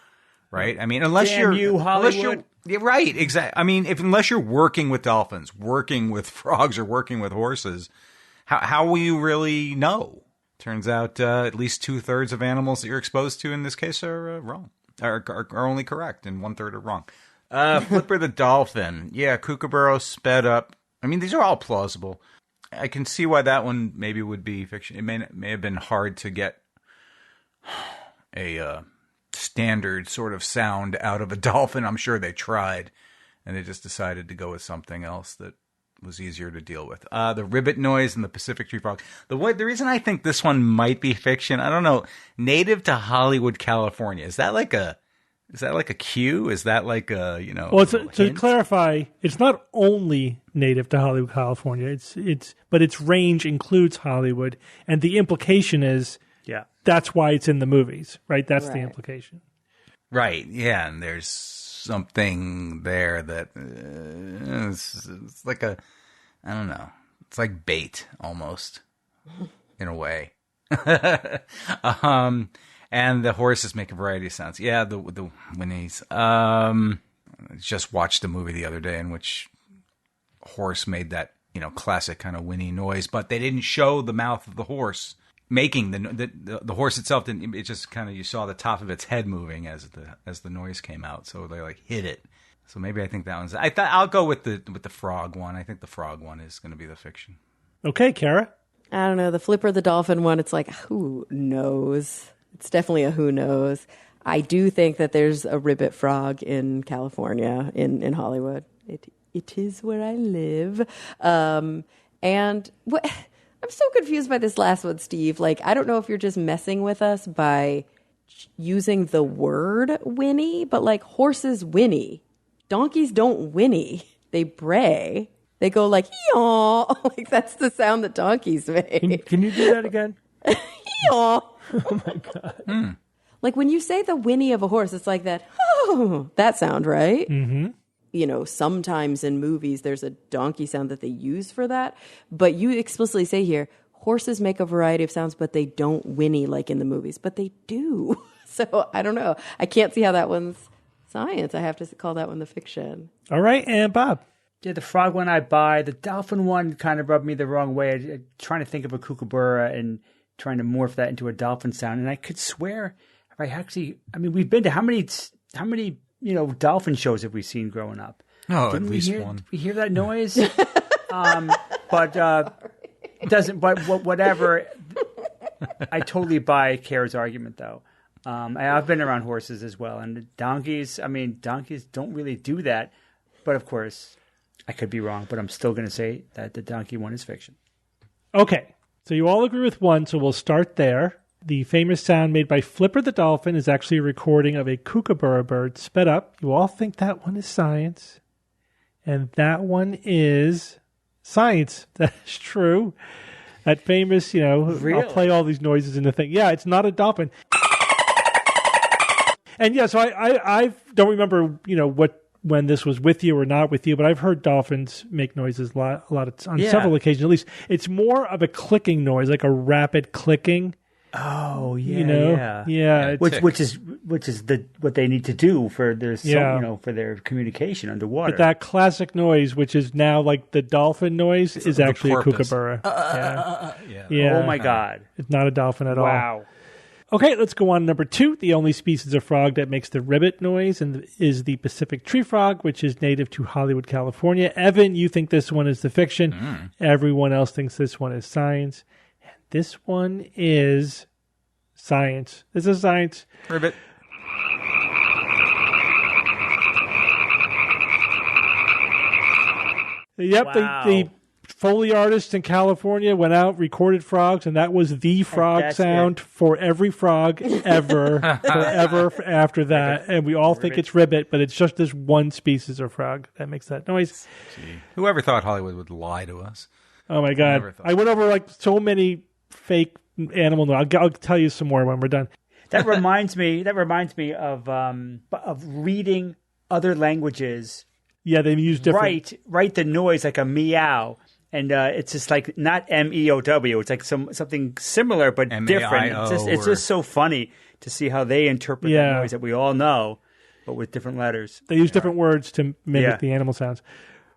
right? I mean, unless you're Hollywood. Right, exactly. I mean, unless you're working with dolphins, working with frogs, or working with horses, how will you really know? Turns out at least 2/3 of animals that you're exposed to in this case are wrong, are only correct, and 1/3 are wrong. Flipper the dolphin. Yeah, kookaburra sped up. I mean, these are all plausible. I can see why that one maybe would be fiction. It may have been hard to get a standard sort of sound out of a dolphin. I'm sure they tried, and they just decided to go with something else that was easier to deal with. The ribbit noise and the Pacific tree frog. The reason I think this one might be fiction, I don't know. Native to Hollywood, California. Is that like a cue? Is that like a, Well, to clarify, it's not only native to Hollywood, California. But its range includes Hollywood, and the implication is, that's why it's in the movies, right? That's the implication. Right. Yeah, and there's something there that it's like I don't know. It's like bait almost, in a way. And the horses make a variety of sounds. Yeah, the whinnies. Just watched a movie the other day in which a horse made that classic kind of whinny noise, but they didn't show the mouth of the horse making the horse itself. Didn't. It just kind of, you saw the top of its head moving as the noise came out. So they hit it. So maybe I think that one's. I'll go with the frog one. I think the frog one is going to be the fiction. Okay, Kara. I don't know. The flipper the dolphin one. It's like, who knows? It's definitely a who knows. I do think that there's a ribbit frog in California, in Hollywood. It is where I live. And what, I'm so confused by this last one, Steve. I don't know if you're just messing with us by using the word whinny, but horses whinny. Donkeys don't whinny. They bray. They go yaw. That's the sound that donkeys make. Can you do that again? Yaw. Oh my God. When you say the whinny of a horse, it's like that, that sound, right? Mm-hmm. Sometimes in movies, there's a donkey sound that they use for that. But you explicitly say here, horses make a variety of sounds, but they don't whinny like in the movies. But they do. So I don't know. I can't see how that one's science. I have to call that one the fiction. All right. And Bob? Yeah, the frog one I buy. The dolphin one kind of rubbed me the wrong way. I'm trying to think of a kookaburra and trying to morph that into a dolphin sound. And I could swear, we've been to how many dolphin shows have we seen growing up? Oh, at least one. Did we hear that noise? But it doesn't. But whatever. I totally buy Kara's argument, though. I've been around horses as well, and donkeys. Donkeys don't really do that. But of course, I could be wrong. But I'm still going to say that the donkey one is fiction. Okay, so you all agree with one. So we'll start there. The famous sound made by Flipper the dolphin is actually a recording of a kookaburra bird sped up. You all think that one is science. And that one is science. That's true. That famous, Really? I'll play all these noises in the thing. Yeah, it's not a dolphin. And yeah, so I don't remember, when this was with you or not with you, but I've heard dolphins make noises a lot on several occasions. At least it's more of a clicking noise, like a rapid clicking. Oh yeah, you know, yeah. Which is what they need to do for their for their communication underwater. But that classic noise, which is now like the dolphin noise, is actually a kookaburra. Yeah. Oh my God, it's not a dolphin at all. Wow. Okay, let's go on. Number 2, the only species of frog that makes the ribbit noise is the Pacific tree frog, which is native to Hollywood, California. Evan, you think this one is the fiction. Everyone else thinks this one is science. And this one is science. This is science. Ribbit. Yep, Wow. the Foley artists in California went out, recorded frogs, and that was the frog sound for every frog ever, forever after that. And we all think it's ribbit, but it's just this one species of frog that makes that noise. Gee. Whoever thought Hollywood would lie to us? Oh my God. I went over like so many fake animal noise. I'll tell you some more when we're done. That reminds me of reading other languages. Yeah, they use different. Write the noise like a meow. And it's just like not MEOW. It's like something similar but different. It's just so funny to see how they interpret the noise that we all know, but with different letters. They use different words to mimic the animal sounds.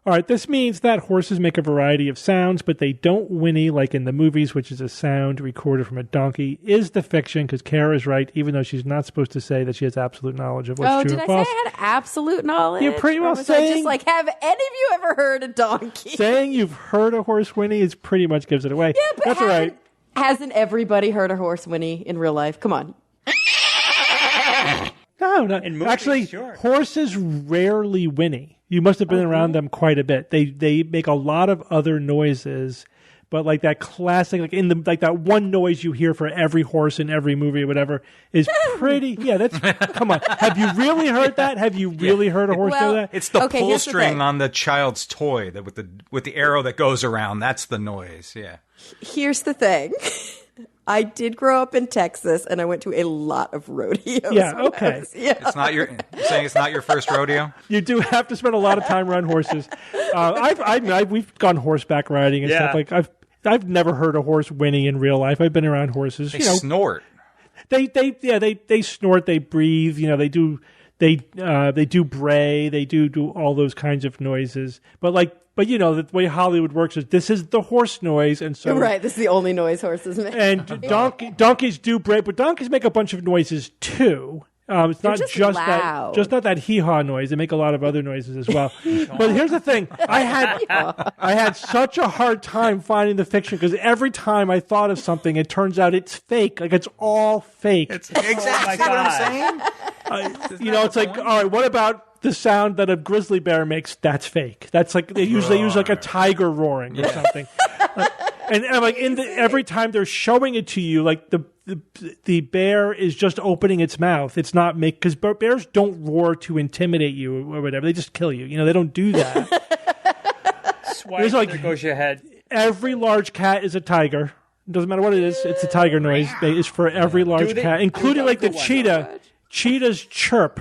All right, this means that horses make a variety of sounds, but they don't whinny like in the movies, which is a sound recorded from a donkey. Is the fiction, because Kara is right, even though she's not supposed to say that she has absolute knowledge of what's true and false. Did I say I had absolute knowledge? You're pretty well saying... just like, have any of you ever heard a donkey? Saying you've heard a horse whinny is pretty much gives it away. Yeah, but that's all right. Hasn't everybody heard a horse whinny in real life? Come on. No, actually, horses rarely whinny. You must have been around them quite a bit. They make a lot of other noises, but like that classic, like that one noise you hear for every horse in every movie or whatever is pretty. Yeah, that's come on. Have you really heard that? Have you really heard a horse do that? It's the pull string on the child's toy that with the arrow that goes around. That's the noise. Yeah. Here's the thing. I did grow up in Texas, and I went to a lot of rodeos. Yeah, okay. It's not you're saying it's not your first rodeo? You do have to spend a lot of time around horses. We've gone horseback riding and stuff. Like I've never heard a horse whinny in real life. I've been around horses. They snort. They snort. They breathe. You know, they do bray. They do all those kinds of noises. But you know, the way Hollywood works is this is the horse noise, and so this is the only noise horses make. And donkeys do bray, but donkeys make a bunch of noises too. It's not just not that hee-haw noise. They make a lot of other noises as well. But here's the thing: I had such a hard time finding the fiction because every time I thought of something, it turns out it's fake. Like it's all fake. It's exactly what I'm saying. It's like, all right, what about the sound that a grizzly bear makes? That's fake. That's like they use like a tiger roaring or something. And like every time they're showing it to you, like the bear is just opening its mouth. It's not because bears don't roar to intimidate you or whatever. They just kill you. You know, they don't do that. Swipe, there goes your head. Every large cat is a tiger. It doesn't matter what it is. It's a tiger noise. It's for every large cat, including like the cheetah. Cheetahs chirp.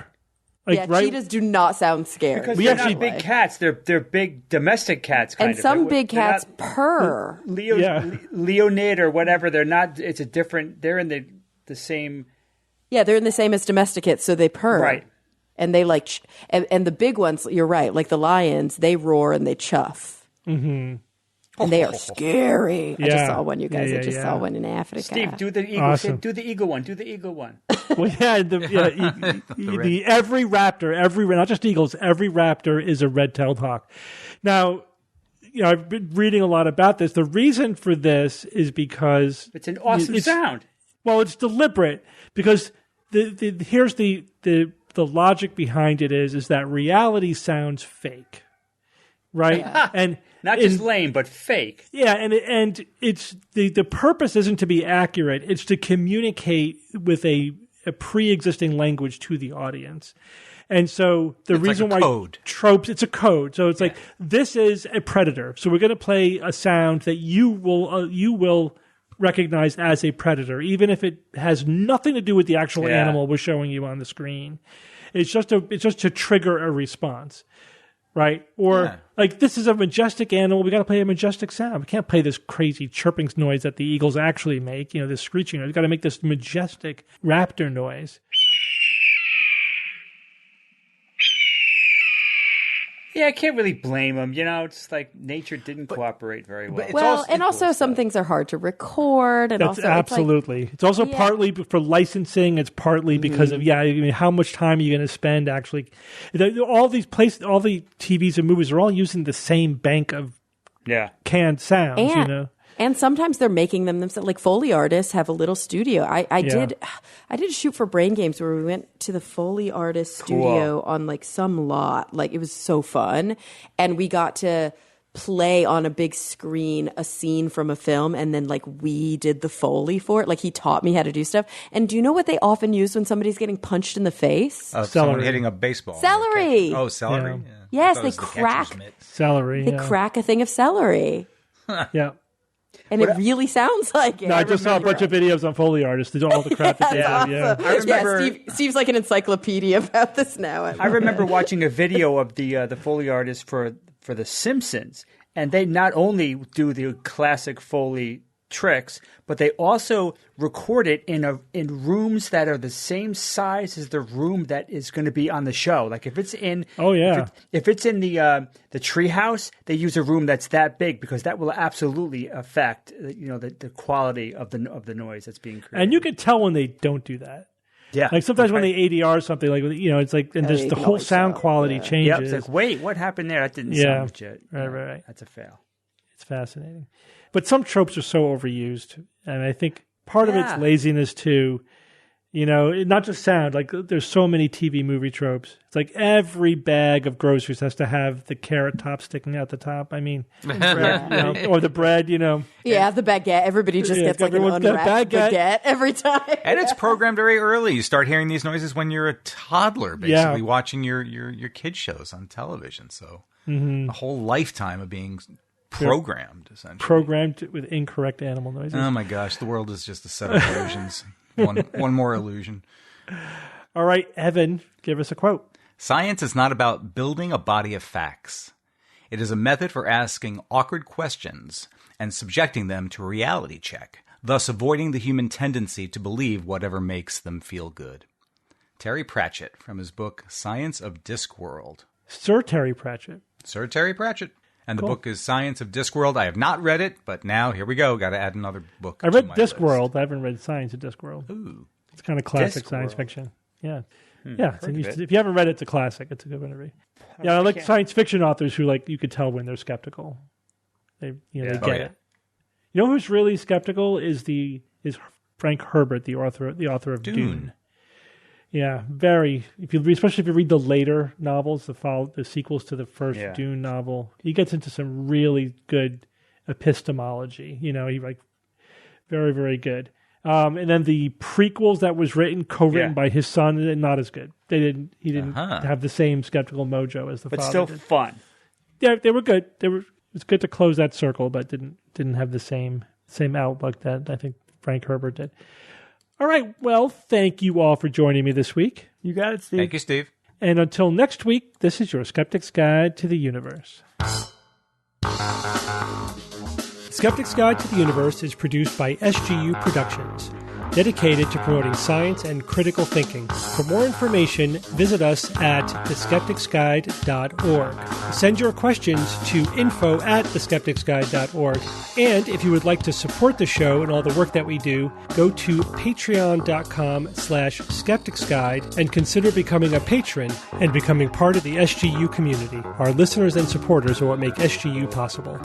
Cheetahs do not sound scared. Because they're not big cats. They're big domestic cats, kind of. And some big cats purr. Leonid or whatever. They're not. It's a different. They're in the same. Yeah, they're in the same as domesticates, so they purr. Right. And they like, and the big ones. You're right. Like the lions, they roar and they chuff. Mm-hmm. And they are scary. Yeah. I just saw one, you guys. I just saw one in Africa. Steve, do the eagle. Awesome. Do the eagle one. Do the eagle one. Well, every raptor, not just eagles, every raptor is a red-tailed hawk. Now, I've been reading a lot about this. The reason for this is because it's an awesome sound. Well, it's deliberate because here's the logic behind it is that reality sounds fake, right? Yeah. And not just lame, but fake. Yeah, and it's the purpose isn't to be accurate; it's to communicate with a pre-existing language to the audience. And so the reason why tropes, it's a code. So it's like this is a predator. So we're going to play a sound that you will recognize as a predator, even if it has nothing to do with the actual animal we're showing you on the screen. It's just to trigger a response. right? Or like, this is a majestic animal. We got to play a majestic sound. We can't play this crazy chirping noise that the eagles actually make. This screeching noise. We got to make this majestic raptor noise. Yeah, I can't really blame them. It's like nature didn't cooperate very well. Also some things are hard to record. And That's absolutely. It's also partly for licensing. It's partly because of, how much time are you going to spend actually? All the TVs and movies are all using the same bank of canned sounds, And sometimes they're making them themselves. Like Foley artists have a little studio. I did a shoot for Brain Games where we went to the Foley artist studio on like some lot. Like it was so fun. And we got to play on a big screen a scene from a film, and then like we did the Foley for it. Like he taught me how to do stuff. And do you know what they often use when somebody's getting punched in the face? Someone hitting a baseball. Celery. Oh, celery. Yeah. Yes, they crack celery. They crack a thing of celery. Yeah. And it really sounds like it. No, I just saw a bunch of videos on Foley artists. They do all the crap that they do. Awesome. Yeah. I remember, Steve's like an encyclopedia about this now. I remember watching a video of the Foley artist for The Simpsons, and they not only do the classic Foley tricks, but they also record it in rooms that are the same size as the room that is going to be on the show. Like if it's in if it's in the treehouse, they use a room that's that big because that will absolutely affect the quality of the noise that's being created. And you can tell when they don't do that. Yeah, like sometimes when they ADR something, like it's like, and just the whole sound quality changes. Yep, it's like, wait, what happened there? That didn't sound legit. Right. That's a fail. It's fascinating. But some tropes are so overused, and I think part of it's laziness too. Not just sound. Like there's so many TV movie tropes. It's like every bag of groceries has to have the carrot top sticking out the top. I mean, bread, or the bread. Yeah, the baguette. Everybody just gets like an unwrapped baguette every time. And it's programmed very early. You start hearing these noises when you're a toddler, basically watching your kid shows on television. So a whole lifetime of being programmed, essentially. Programmed with incorrect animal noises. Oh my gosh, the world is just a set of illusions. One more illusion. All right, Evan, give us a quote. Science is not about building a body of facts. It is a method for asking awkward questions and subjecting them to a reality check, thus avoiding the human tendency to believe whatever makes them feel good. Terry Pratchett, from his book Science of Discworld. Sir Terry Pratchett. Sir Terry Pratchett. And the book is Science of Discworld. I have not read it, but now here we go. Got to add another book. I read Discworld. I haven't read Science of Discworld. Ooh, it's kind of classic science fiction. Yeah, if you haven't read it, it's a classic. It's a good one to read. Yeah, I like science fiction authors who you could tell when they're skeptical. They get it. You know who's really skeptical is Frank Herbert, the author of Dune. Yeah, especially if you read the later novels, the sequels to the first Dune novel, he gets into some really good epistemology. He very, very good. And then the prequels that was co-written by his son, not as good. He didn't have the same skeptical mojo as the father. But still fun. Yeah, they were good. It was good to close that circle, but didn't have the same outlook that I think Frank Herbert did. All right. Well, thank you all for joining me this week. You got it, Steve. Thank you, Steve. And until next week, this is your Skeptic's Guide to the Universe. Skeptic's Guide to the Universe is produced by SGU Productions, dedicated to promoting science and critical thinking. For more information, visit us at theskepticsguide.org. Send your questions to info@theskepticsguide.org. And if you would like to support the show and all the work that we do, go to patreon.com/skepticsguide and consider becoming a patron and becoming part of the SGU community. Our listeners and supporters are what make SGU possible.